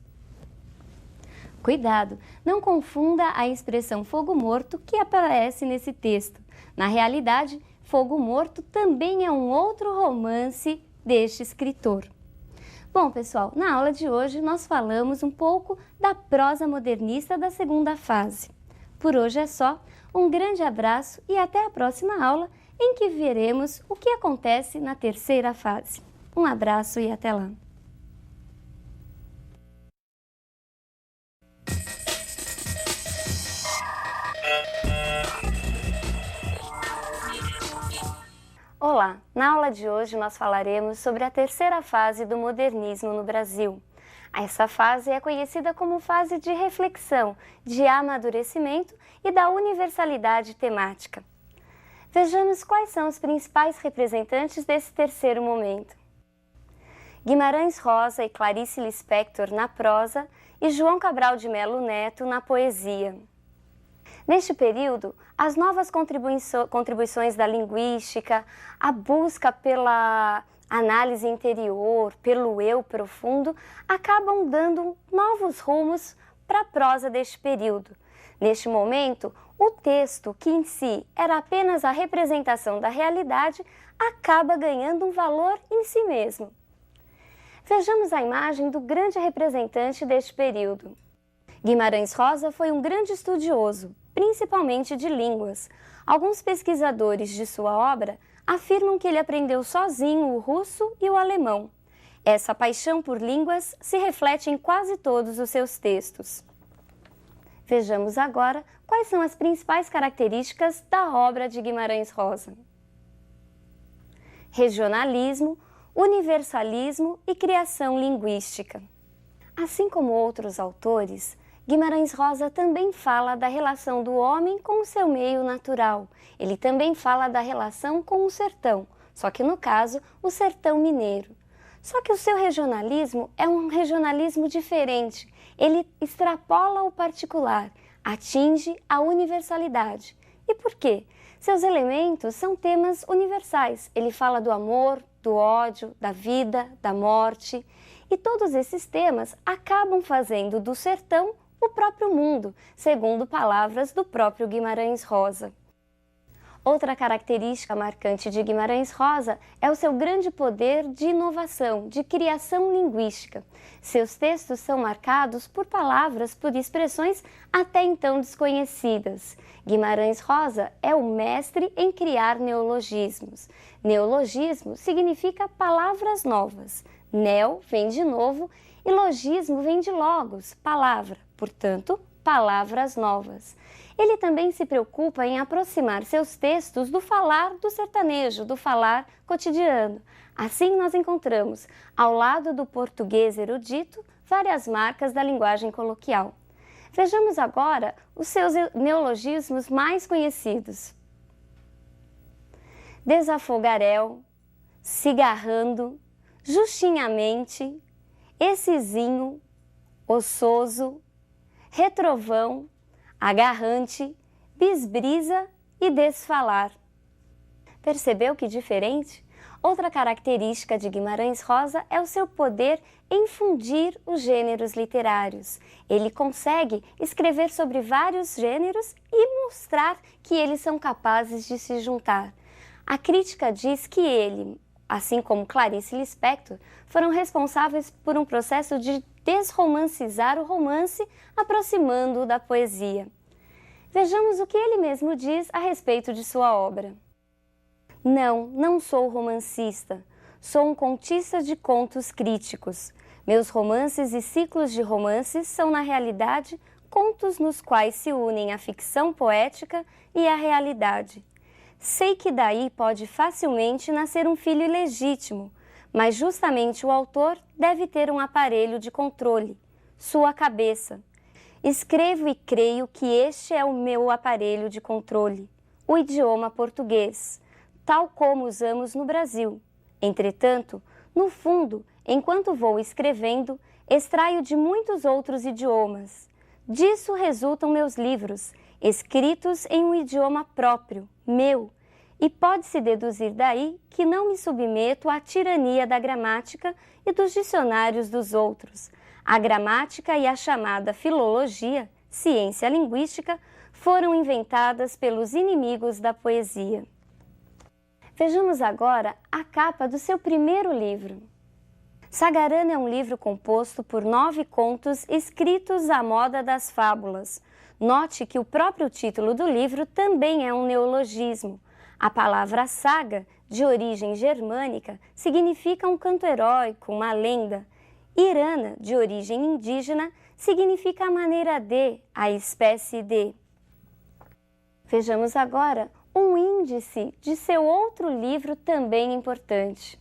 Cuidado, não confunda a expressão fogo morto que aparece nesse texto. Na realidade, Fogo Morto também é um outro romance deste escritor. Bom, pessoal, na aula de hoje nós falamos um pouco da prosa modernista da segunda fase. Por hoje é só, um grande abraço e até a próxima aula em que veremos o que acontece na terceira fase. Um abraço e até lá! Olá! Na aula de hoje nós falaremos sobre a terceira fase do modernismo no Brasil. Essa fase é conhecida como fase de reflexão, de amadurecimento e da universalidade temática. Vejamos quais são os principais representantes desse terceiro momento. Guimarães Rosa e Clarice Lispector na prosa e João Cabral de Melo Neto na poesia. Neste período, as novas contribuições da linguística, a busca pela análise interior, pelo eu profundo, acabam dando novos rumos para a prosa deste período. Neste momento, o texto, que em si era apenas a representação da realidade, acaba ganhando um valor em si mesmo. Vejamos a imagem do grande representante deste período. Guimarães Rosa foi um grande estudioso, principalmente de línguas. Alguns pesquisadores de sua obra afirmam que ele aprendeu sozinho o russo e o alemão. Essa paixão por línguas se reflete em quase todos os seus textos. Vejamos agora quais são as principais características da obra de Guimarães Rosa. Regionalismo, universalismo e criação linguística. Assim como outros autores, Guimarães Rosa também fala da relação do homem com o seu meio natural. Ele também fala da relação com o sertão, só que no caso, o sertão mineiro. Só que o seu regionalismo é um regionalismo diferente. Ele extrapola o particular, atinge a universalidade. E por quê? Seus elementos são temas universais. Ele fala do amor, do ódio, da vida, da morte. E todos esses temas acabam fazendo do sertão o próprio mundo, segundo palavras do próprio Guimarães Rosa. Outra característica marcante de Guimarães Rosa é o seu grande poder de inovação, de criação linguística. Seus textos são marcados por palavras, por expressões até então desconhecidas. Guimarães Rosa é o mestre em criar neologismos. Neologismo significa palavras novas. Neo vem de novo e logismo vem de logos, palavra, portanto, palavras novas. Ele também se preocupa em aproximar seus textos do falar do sertanejo, do falar cotidiano. Assim nós encontramos, ao lado do português erudito, várias marcas da linguagem coloquial. Vejamos agora os seus neologismos mais conhecidos. Desafogaréu, cigarrando, justinhamente, essezinho, ossoso, retrovão, agarrante, bisbrisa e desfalar. Percebeu que diferente? Outra característica de Guimarães Rosa é o seu poder em fundir os gêneros literários. Ele consegue escrever sobre vários gêneros e mostrar que eles são capazes de se juntar. A crítica diz que ele, assim como Clarice Lispector, foram responsáveis por um processo de desromancizar o romance, aproximando-o da poesia. Vejamos o que ele mesmo diz a respeito de sua obra. Não sou romancista. Sou um contista de contos críticos. Meus romances e ciclos de romances são, na realidade, contos nos quais se unem a ficção poética e a realidade. Sei que daí pode facilmente nascer um filho ilegítimo, mas justamente o autor deve ter um aparelho de controle, sua cabeça. Escrevo e creio que este é o meu aparelho de controle, o idioma português, tal como usamos no Brasil. Entretanto, no fundo, enquanto vou escrevendo, extraio de muitos outros idiomas. Disso resultam meus livros, escritos em um idioma próprio, meu, e pode-se deduzir daí que não me submeto à tirania da gramática e dos dicionários dos outros. A gramática e a chamada filologia, ciência linguística, foram inventadas pelos inimigos da poesia. Vejamos agora a capa do seu primeiro livro. Sagarana é um livro composto por 9 contos escritos à moda das fábulas. Note que o próprio título do livro também é um neologismo. A palavra saga, de origem germânica, significa um canto heróico, uma lenda. Irana, de origem indígena, significa a maneira de, a espécie de. Vejamos agora um índice de seu outro livro também importante.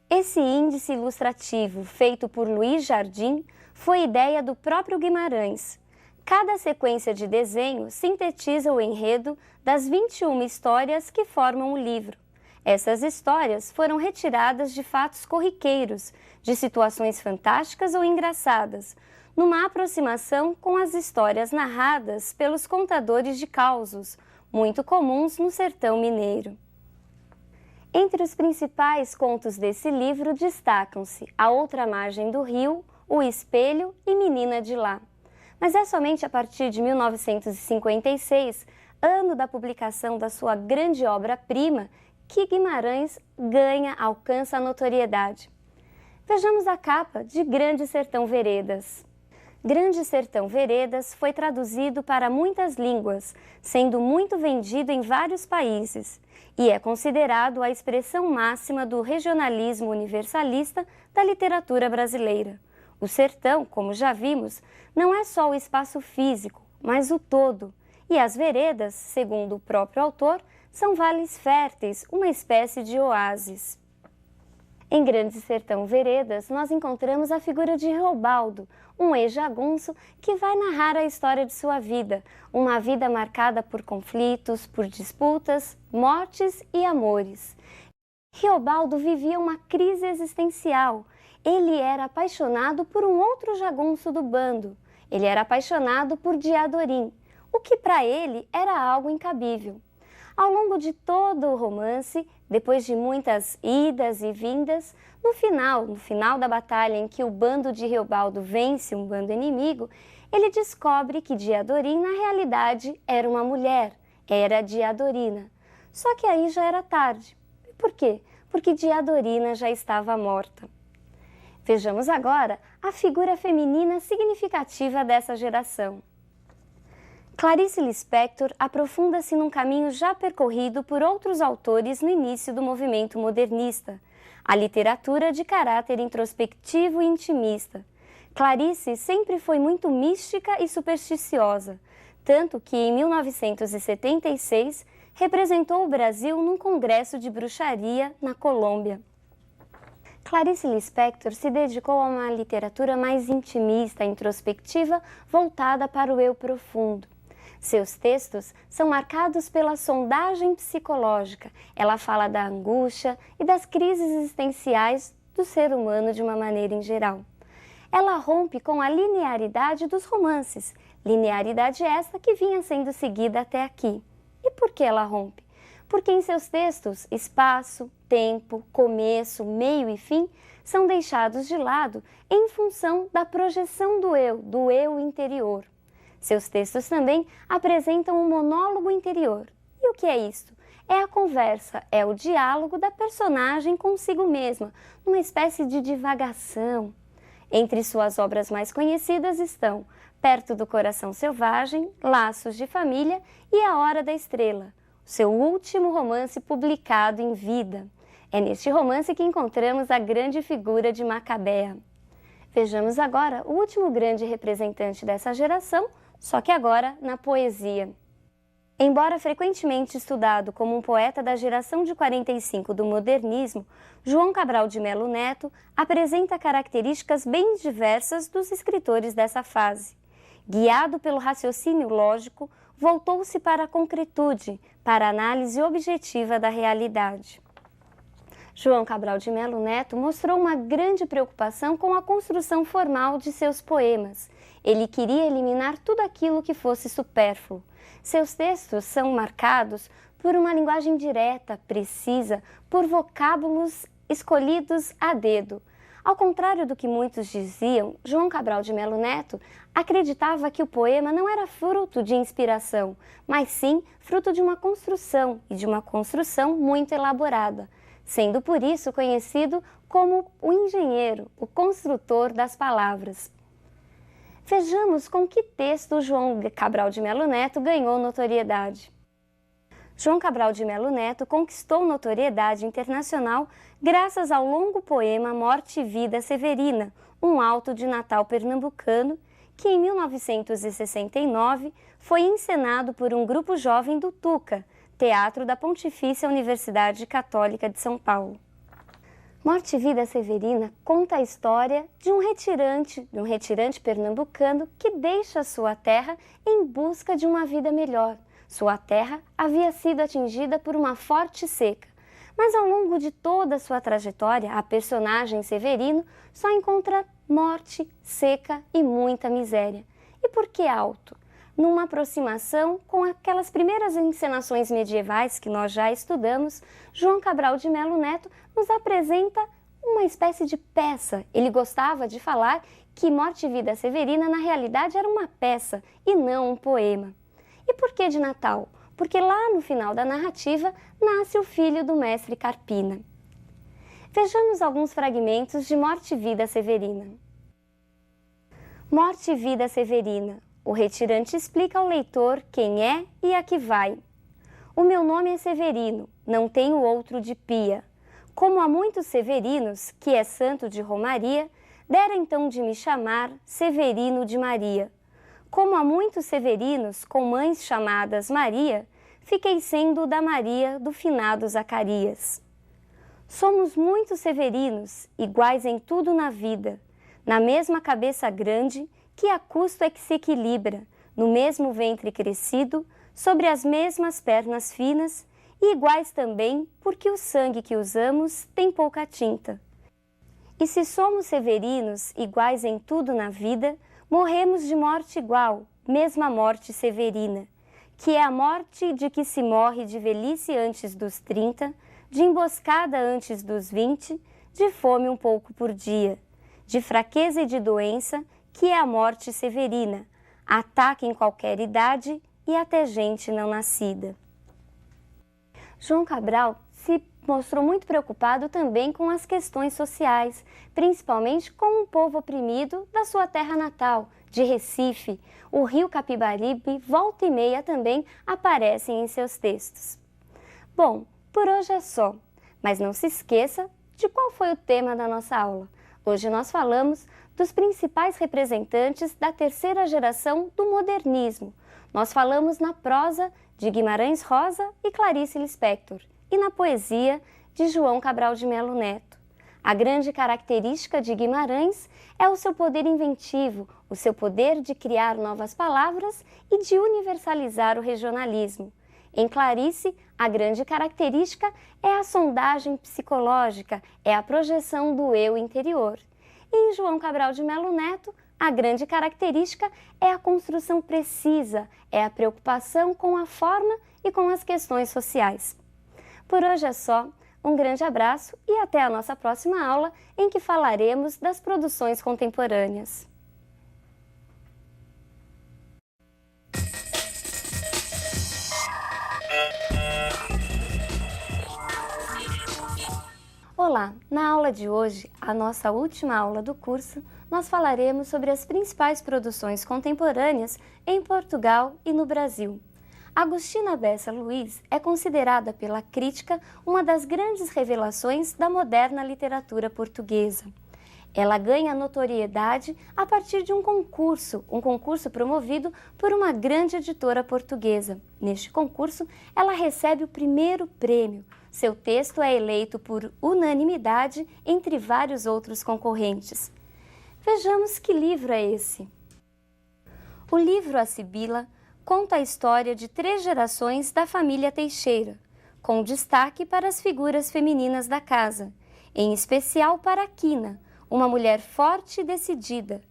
Esse índice ilustrativo, feito por Luiz Jardim, foi ideia do próprio Guimarães. Cada sequência de desenho sintetiza o enredo das 21 histórias que formam o livro. Essas histórias foram retiradas de fatos corriqueiros, de situações fantásticas ou engraçadas, numa aproximação com as histórias narradas pelos contadores de causos, muito comuns no sertão mineiro. Entre os principais contos desse livro destacam-se A Outra Margem do Rio, O Espelho e Menina de Lá. Mas é somente a partir de 1956, ano da publicação da sua grande obra-prima, que Guimarães alcança a notoriedade. Vejamos a capa de Grande Sertão Veredas. Grande Sertão Veredas foi traduzido para muitas línguas, sendo muito vendido em vários países, e é considerado a expressão máxima do regionalismo universalista da literatura brasileira. O sertão, como já vimos, não é só o espaço físico, mas o todo, e as veredas, segundo o próprio autor, são vales férteis, uma espécie de oásis. Em Grande Sertão Veredas, nós encontramos a figura de Reobaldo, um ex-jagunço que vai narrar a história de sua vida, uma vida marcada por conflitos, por disputas, mortes e amores. Riobaldo vivia uma crise existencial. Ele era apaixonado por um outro jagunço do bando. Ele era apaixonado por Diadorim, o que para ele era algo incabível. Ao longo de todo o romance, depois de muitas idas e vindas, no final da batalha em que o bando de Riobaldo vence um bando inimigo, ele descobre que Diadorim na realidade era uma mulher, era Diadorina. Só que aí já era tarde. E por quê? Porque Diadorina já estava morta. Vejamos agora a figura feminina significativa dessa geração. Clarice Lispector aprofunda-se num caminho já percorrido por outros autores no início do movimento modernista, a literatura de caráter introspectivo e intimista. Clarice sempre foi muito mística e supersticiosa, tanto que em 1976 representou o Brasil num congresso de bruxaria na Colômbia. Clarice Lispector se dedicou a uma literatura mais intimista, introspectiva, voltada para o eu profundo. Seus textos são marcados pela sondagem psicológica. Ela fala da angústia e das crises existenciais do ser humano de uma maneira em geral. Ela rompe com a linearidade dos romances, linearidade esta que vinha sendo seguida até aqui. E por que ela rompe? Porque em seus textos, espaço, tempo, começo, meio e fim são deixados de lado em função da projeção do eu interior. Seus textos também apresentam um monólogo interior. E o que é isto? É a conversa, é o diálogo da personagem consigo mesma, numa espécie de divagação. Entre suas obras mais conhecidas estão Perto do Coração Selvagem, Laços de Família e A Hora da Estrela, seu último romance publicado em vida. É neste romance que encontramos a grande figura de Macabea. Vejamos agora o último grande representante dessa geração, só que agora na poesia. Embora frequentemente estudado como um poeta da geração de 45 do modernismo, João Cabral de Melo Neto apresenta características bem diversas dos escritores dessa fase. Guiado pelo raciocínio lógico, voltou-se para a concretude, para a análise objetiva da realidade. João Cabral de Melo Neto mostrou uma grande preocupação com a construção formal de seus poemas. Ele queria eliminar tudo aquilo que fosse supérfluo. Seus textos são marcados por uma linguagem direta, precisa, por vocábulos escolhidos a dedo. Ao contrário do que muitos diziam, João Cabral de Melo Neto acreditava que o poema não era fruto de inspiração, mas sim fruto de uma construção, e de uma construção muito elaborada, sendo por isso conhecido como o engenheiro, o construtor das palavras. Vejamos com que texto João Cabral de Melo Neto ganhou notoriedade. João Cabral de Melo Neto conquistou notoriedade internacional graças ao longo poema Morte e Vida Severina, um auto de Natal pernambucano, que em 1969 foi encenado por um grupo jovem do Tuca, Teatro da Pontifícia Universidade Católica de São Paulo. Morte e Vida Severina conta a história de um retirante pernambucano que deixa sua terra em busca de uma vida melhor. Sua terra havia sido atingida por uma forte seca, mas ao longo de toda sua trajetória, a personagem Severino só encontra morte, seca e muita miséria. E por que alto? Numa aproximação com aquelas primeiras encenações medievais que nós já estudamos, João Cabral de Melo Neto nos apresenta uma espécie de peça. Ele gostava de falar que Morte e Vida Severina na realidade era uma peça e não um poema. E por que de Natal? Porque lá no final da narrativa nasce o filho do mestre Carpina. Vejamos alguns fragmentos de Morte e Vida Severina. Morte e Vida Severina. O retirante explica ao leitor quem é e a que vai. O meu nome é Severino, não tenho outro de pia. Como há muitos Severinos, que é santo de Romaria, dera então de me chamar Severino de Maria. Como há muitos Severinos com mães chamadas Maria, fiquei sendo da Maria do finado Zacarias. Somos muitos Severinos, iguais em tudo na vida, na mesma cabeça grande, que a custo é que se equilibra, no mesmo ventre crescido, sobre as mesmas pernas finas, e iguais também porque o sangue que usamos tem pouca tinta. E se somos severinos, iguais em tudo na vida, morremos de morte igual, mesma morte severina, que é a morte de que se morre de velhice antes dos 30, de emboscada antes dos 20, de fome um pouco por dia, de fraqueza e de doença, que é a morte severina, ataque em qualquer idade e até gente não nascida. João Cabral se mostrou muito preocupado também com as questões sociais, principalmente com o povo oprimido da sua terra natal, de Recife. O rio Capibaribe, volta e meia, também aparecem em seus textos. Bom, por hoje é só, mas não se esqueça de qual foi o tema da nossa aula. Hoje nós falamos dos principais representantes da terceira geração do modernismo. Nós falamos na prosa de Guimarães Rosa e Clarice Lispector e na poesia de João Cabral de Melo Neto. A grande característica de Guimarães é o seu poder inventivo, o seu poder de criar novas palavras e de universalizar o regionalismo. Em Clarice, a grande característica é a sondagem psicológica, é a projeção do eu interior. E em João Cabral de Melo Neto, a grande característica é a construção precisa, é a preocupação com a forma e com as questões sociais. Por hoje é só, um grande abraço e até a nossa próxima aula, em que falaremos das produções contemporâneas. Olá! Na aula de hoje, a nossa última aula do curso, nós falaremos sobre as principais produções contemporâneas em Portugal e no Brasil. Agostina Bessa Luiz é considerada pela crítica uma das grandes revelações da moderna literatura portuguesa. Ela ganha notoriedade a partir de um concurso promovido por uma grande editora portuguesa. Neste concurso, ela recebe o primeiro prêmio. Seu texto é eleito por unanimidade entre vários outros concorrentes. Vejamos que livro é esse. O livro A Sibila conta a história de 3 gerações da família Teixeira, com destaque para as figuras femininas da casa, em especial para Quina, uma mulher forte e decidida.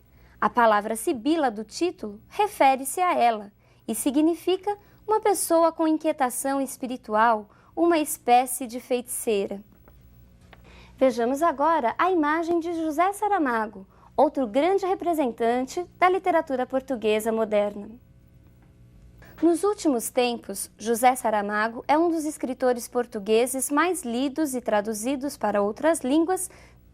A palavra Sibila do título refere-se a ela e significa uma pessoa com inquietação espiritual, uma espécie de feiticeira. Vejamos agora a imagem de José Saramago, outro grande representante da literatura portuguesa moderna. Nos últimos tempos, José Saramago é um dos escritores portugueses mais lidos e traduzidos para outras línguas,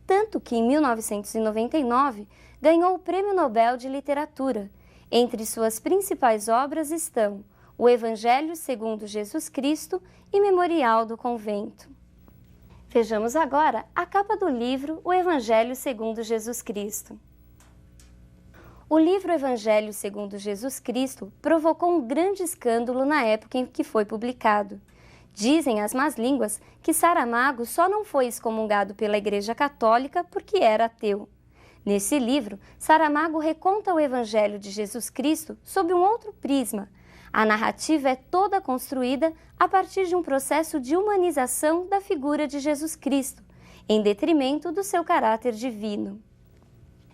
tanto que em 1999 ganhou o Prêmio Nobel de Literatura. Entre suas principais obras estão O Evangelho segundo Jesus Cristo e Memorial do Convento. Vejamos agora a capa do livro O Evangelho segundo Jesus Cristo. O livro Evangelho segundo Jesus Cristo provocou um grande escândalo na época em que foi publicado. Dizem as más línguas que Saramago só não foi excomungado pela Igreja Católica porque era ateu. Nesse livro, Saramago reconta o Evangelho de Jesus Cristo sob um outro prisma. A narrativa é toda construída a partir de um processo de humanização da figura de Jesus Cristo, em detrimento do seu caráter divino.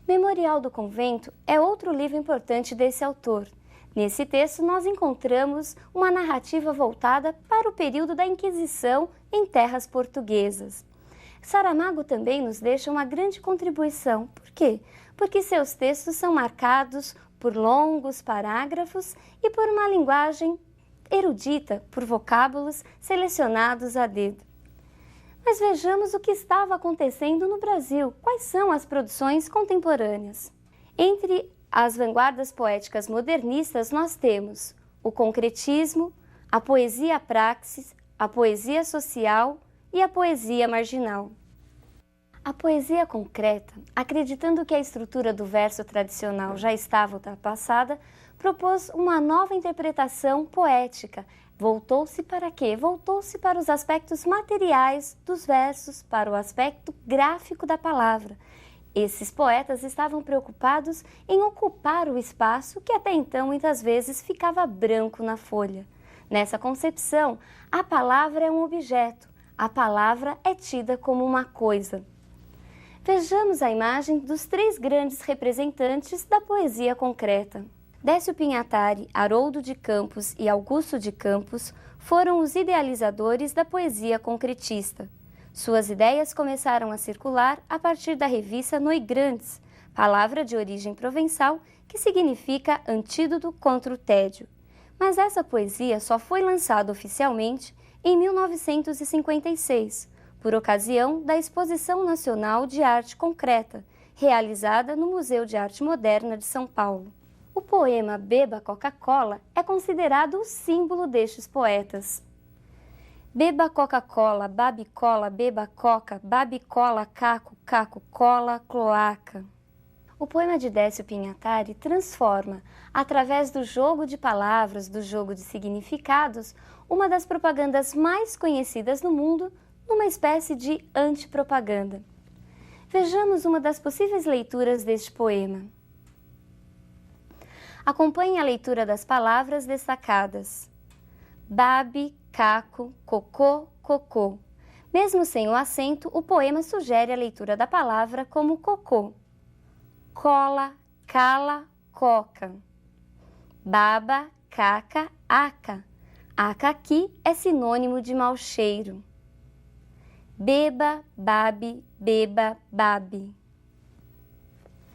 Memorial do Convento é outro livro importante desse autor. Nesse texto, nós encontramos uma narrativa voltada para o período da Inquisição em terras portuguesas. Saramago também nos deixa uma grande contribuição. Por quê? Porque seus textos são marcados por longos parágrafos e por uma linguagem erudita, por vocábulos selecionados a dedo. Mas vejamos o que estava acontecendo no Brasil. Quais são as produções contemporâneas? Entre as vanguardas poéticas modernistas, nós temos o concretismo, a poesia praxis, a poesia social e a poesia marginal. A poesia concreta, acreditando que a estrutura do verso tradicional já estava ultrapassada, propôs uma nova interpretação poética. Voltou-se para quê? Voltou-se para os aspectos materiais dos versos, para o aspecto gráfico da palavra. Esses poetas estavam preocupados em ocupar o espaço que até então muitas vezes ficava branco na folha. Nessa concepção, a palavra é um objeto, a palavra é tida como uma coisa. Vejamos a imagem dos 3 grandes representantes da poesia concreta. Décio Pinhatari, Haroldo de Campos e Augusto de Campos foram os idealizadores da poesia concretista. Suas ideias começaram a circular a partir da revista Noi Grandes, palavra de origem provençal que significa antídoto contra o tédio. Mas essa poesia só foi lançada oficialmente em 1956, por ocasião da Exposição Nacional de Arte Concreta, realizada no Museu de Arte Moderna de São Paulo. O poema Beba Coca-Cola é considerado o símbolo destes poetas. Beba Coca-Cola, babicola, beba coca, babicola, caco, caco, cola, cloaca. O poema de Décio Pinhatari transforma, através do jogo de palavras, do jogo de significados, uma das propagandas mais conhecidas no mundo numa espécie de antipropaganda. Vejamos uma das possíveis leituras deste poema. Acompanhe a leitura das palavras destacadas. Babi, caco, cocô, cocô. Mesmo sem o acento, o poema sugere a leitura da palavra como cocô. Cola, cala, coca. Baba, caca, aca. Aca aqui é sinônimo de mau cheiro. Beba, babe, beba, babe.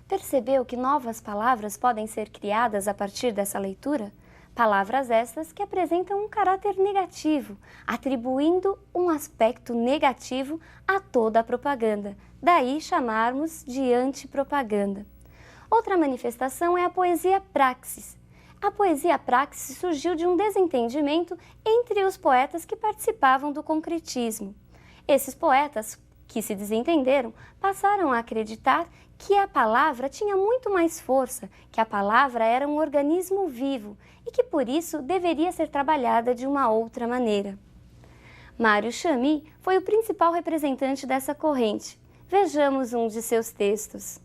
Percebeu que novas palavras podem ser criadas a partir dessa leitura? Palavras estas que apresentam um caráter negativo, atribuindo um aspecto negativo a toda a propaganda, daí chamarmos de antipropaganda. Outra manifestação é a poesia praxis. A poesia praxis surgiu de um desentendimento entre os poetas que participavam do concretismo. Esses poetas, que se desentenderam, passaram a acreditar que a palavra tinha muito mais força, que a palavra era um organismo vivo e que por isso deveria ser trabalhada de uma outra maneira. Mário Chamy foi o principal representante dessa corrente. Vejamos um de seus textos.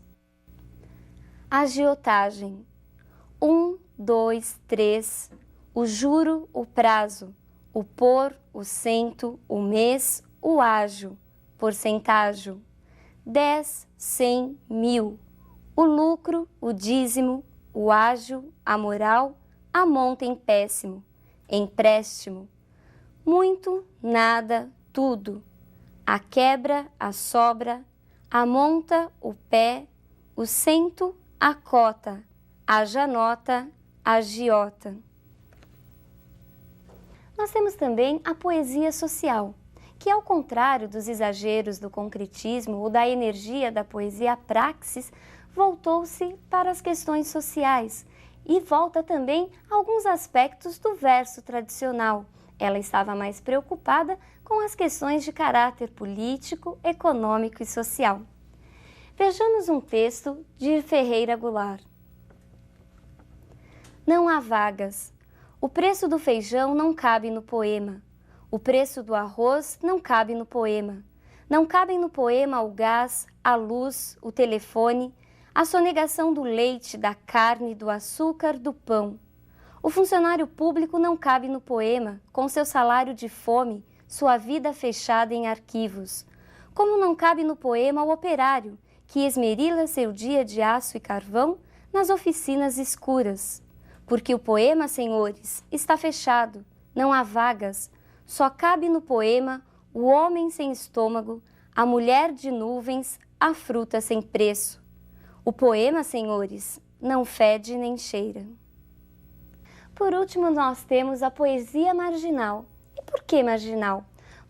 Agiotagem. 1, 2, 3. O juro, o prazo. O por, o cento, o mês, o ágio. Porcentágio. 10, 100, 1000. O lucro, o dízimo, o ágio, a moral, a monta em péssimo. Empréstimo. Muito, nada, tudo. A quebra, a sobra, a monta, o pé, o cento, a cota, a janota, a giota. Nós temos também a poesia social, que ao contrário dos exageros do concretismo ou da energia da poesia praxis, voltou-se para as questões sociais e volta também a alguns aspectos do verso tradicional. Ela estava mais preocupada com as questões de caráter político, econômico e social. Vejamos um texto de Ferreira Goulart. Não há vagas. O preço do feijão não cabe no poema. O preço do arroz não cabe no poema. Não cabem no poema o gás, a luz, o telefone, a sonegação do leite, da carne, do açúcar, do pão. O funcionário público não cabe no poema, com seu salário de fome, sua vida fechada em arquivos. Como não cabe no poema o operário, que esmerila seu dia de aço e carvão nas oficinas escuras. Porque o poema, senhores, está fechado, não há vagas. Só cabe no poema o homem sem estômago, a mulher de nuvens, a fruta sem preço. O poema, senhores, não fede nem cheira. Por último, nós temos a poesia marginal. E por que marginal?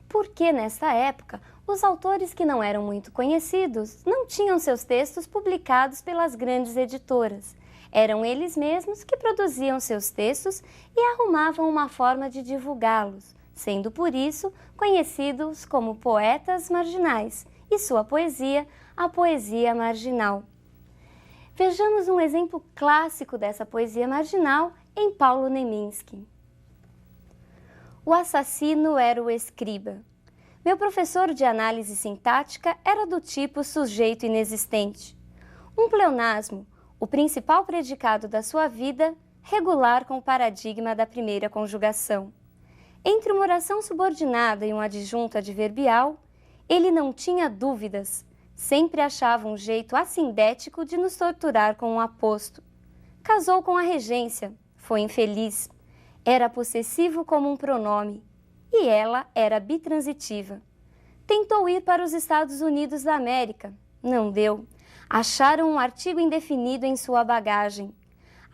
Porque, nessa época, os autores que não eram muito conhecidos não tinham seus textos publicados pelas grandes editoras. Eram eles mesmos que produziam seus textos e arrumavam uma forma de divulgá-los, sendo por isso conhecidos como poetas marginais e sua poesia, a poesia marginal. Vejamos um exemplo clássico dessa poesia marginal em Paulo Leminski. O assassino era o escriba. Meu professor de análise sintática era do tipo sujeito inexistente. Um pleonasmo, o principal predicado da sua vida, regular com o paradigma da primeira conjugação. Entre uma oração subordinada e um adjunto adverbial, ele não tinha dúvidas, sempre achava um jeito assindético de nos torturar com um aposto. Casou com a regência, foi infeliz, era possessivo como um pronome, e ela era bitransitiva. Tentou ir para os Estados Unidos da América, não deu. Acharam um artigo indefinido em sua bagagem.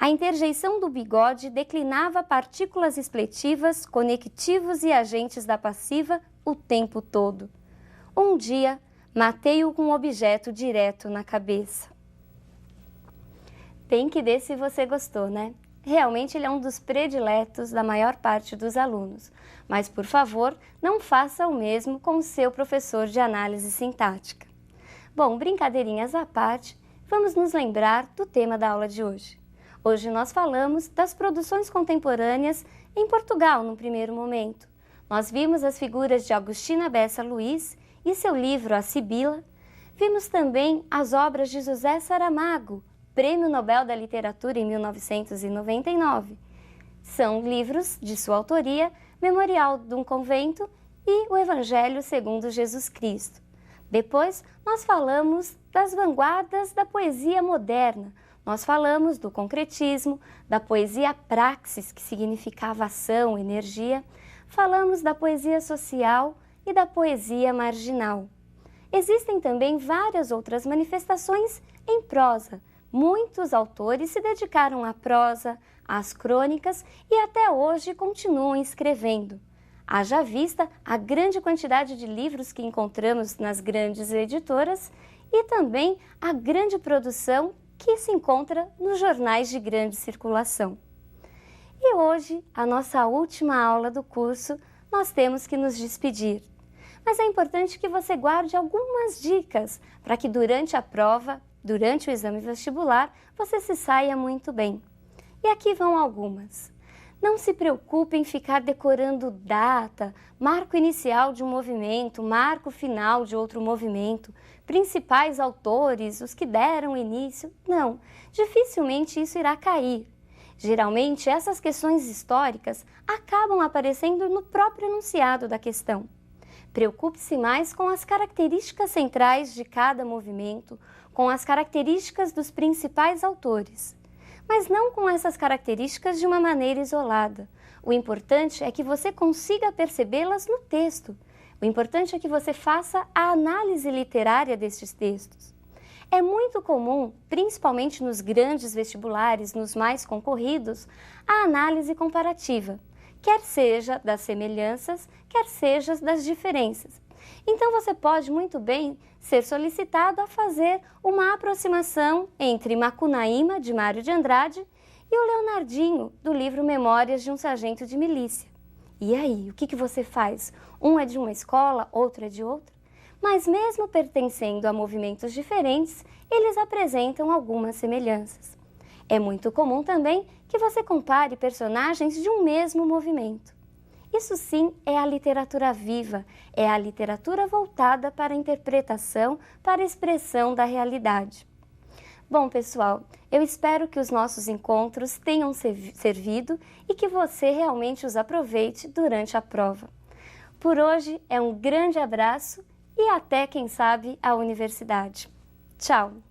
A interjeição do bigode declinava partículas expletivas, conectivos e agentes da passiva o tempo todo. Um dia, matei-o com um objeto direto na cabeça. Tem que ver se você gostou, né? Realmente ele é um dos prediletos da maior parte dos alunos. Mas, por favor, não faça o mesmo com o seu professor de análise sintática. Bom, brincadeirinhas à parte, vamos nos lembrar do tema da aula de hoje. Hoje nós falamos das produções contemporâneas em Portugal, no primeiro momento. Nós vimos as figuras de Agostina Bessa Luís e seu livro A Sibila. Vimos também as obras de José Saramago, Prêmio Nobel da Literatura em 1999. São livros de sua autoria, Memorial de um Convento e O Evangelho segundo Jesus Cristo. Depois, nós falamos das vanguardas da poesia moderna. Nós falamos do concretismo, da poesia praxis, que significava ação, energia. Falamos da poesia social e da poesia marginal. Existem também várias outras manifestações em prosa. Muitos autores se dedicaram à prosa, às crônicas e até hoje continuam escrevendo. Haja vista a grande quantidade de livros que encontramos nas grandes editoras e também a grande produção que se encontra nos jornais de grande circulação. E hoje, a nossa última aula do curso, nós temos que nos despedir. Mas é importante que você guarde algumas dicas para que durante a prova, durante o exame vestibular, você se saia muito bem. E aqui vão algumas. Não se preocupe em ficar decorando data, marco inicial de um movimento, marco final de outro movimento, principais autores, os que deram início. Não, dificilmente isso irá cair. Geralmente, essas questões históricas acabam aparecendo no próprio enunciado da questão. Preocupe-se mais com as características centrais de cada movimento, com as características dos principais autores. Mas não com essas características de uma maneira isolada. O importante é que você consiga percebê-las no texto. O importante é que você faça a análise literária destes textos. É muito comum, principalmente nos grandes vestibulares, nos mais concorridos, a análise comparativa, quer seja das semelhanças, quer seja das diferenças. Então você pode muito bem ser solicitado a fazer uma aproximação entre Macunaíma, de Mário de Andrade, e o Leonardinho, do livro Memórias de um Sargento de Milícia. E aí, o que você faz? Um é de uma escola, outro é de outra? Mas mesmo pertencendo a movimentos diferentes, eles apresentam algumas semelhanças. É muito comum também que você compare personagens de um mesmo movimento. Isso sim é a literatura viva, é a literatura voltada para a interpretação, para a expressão da realidade. Bom, pessoal, eu espero que os nossos encontros tenham servido e que você realmente os aproveite durante a prova. Por hoje é um grande abraço e até, quem sabe, a universidade. Tchau!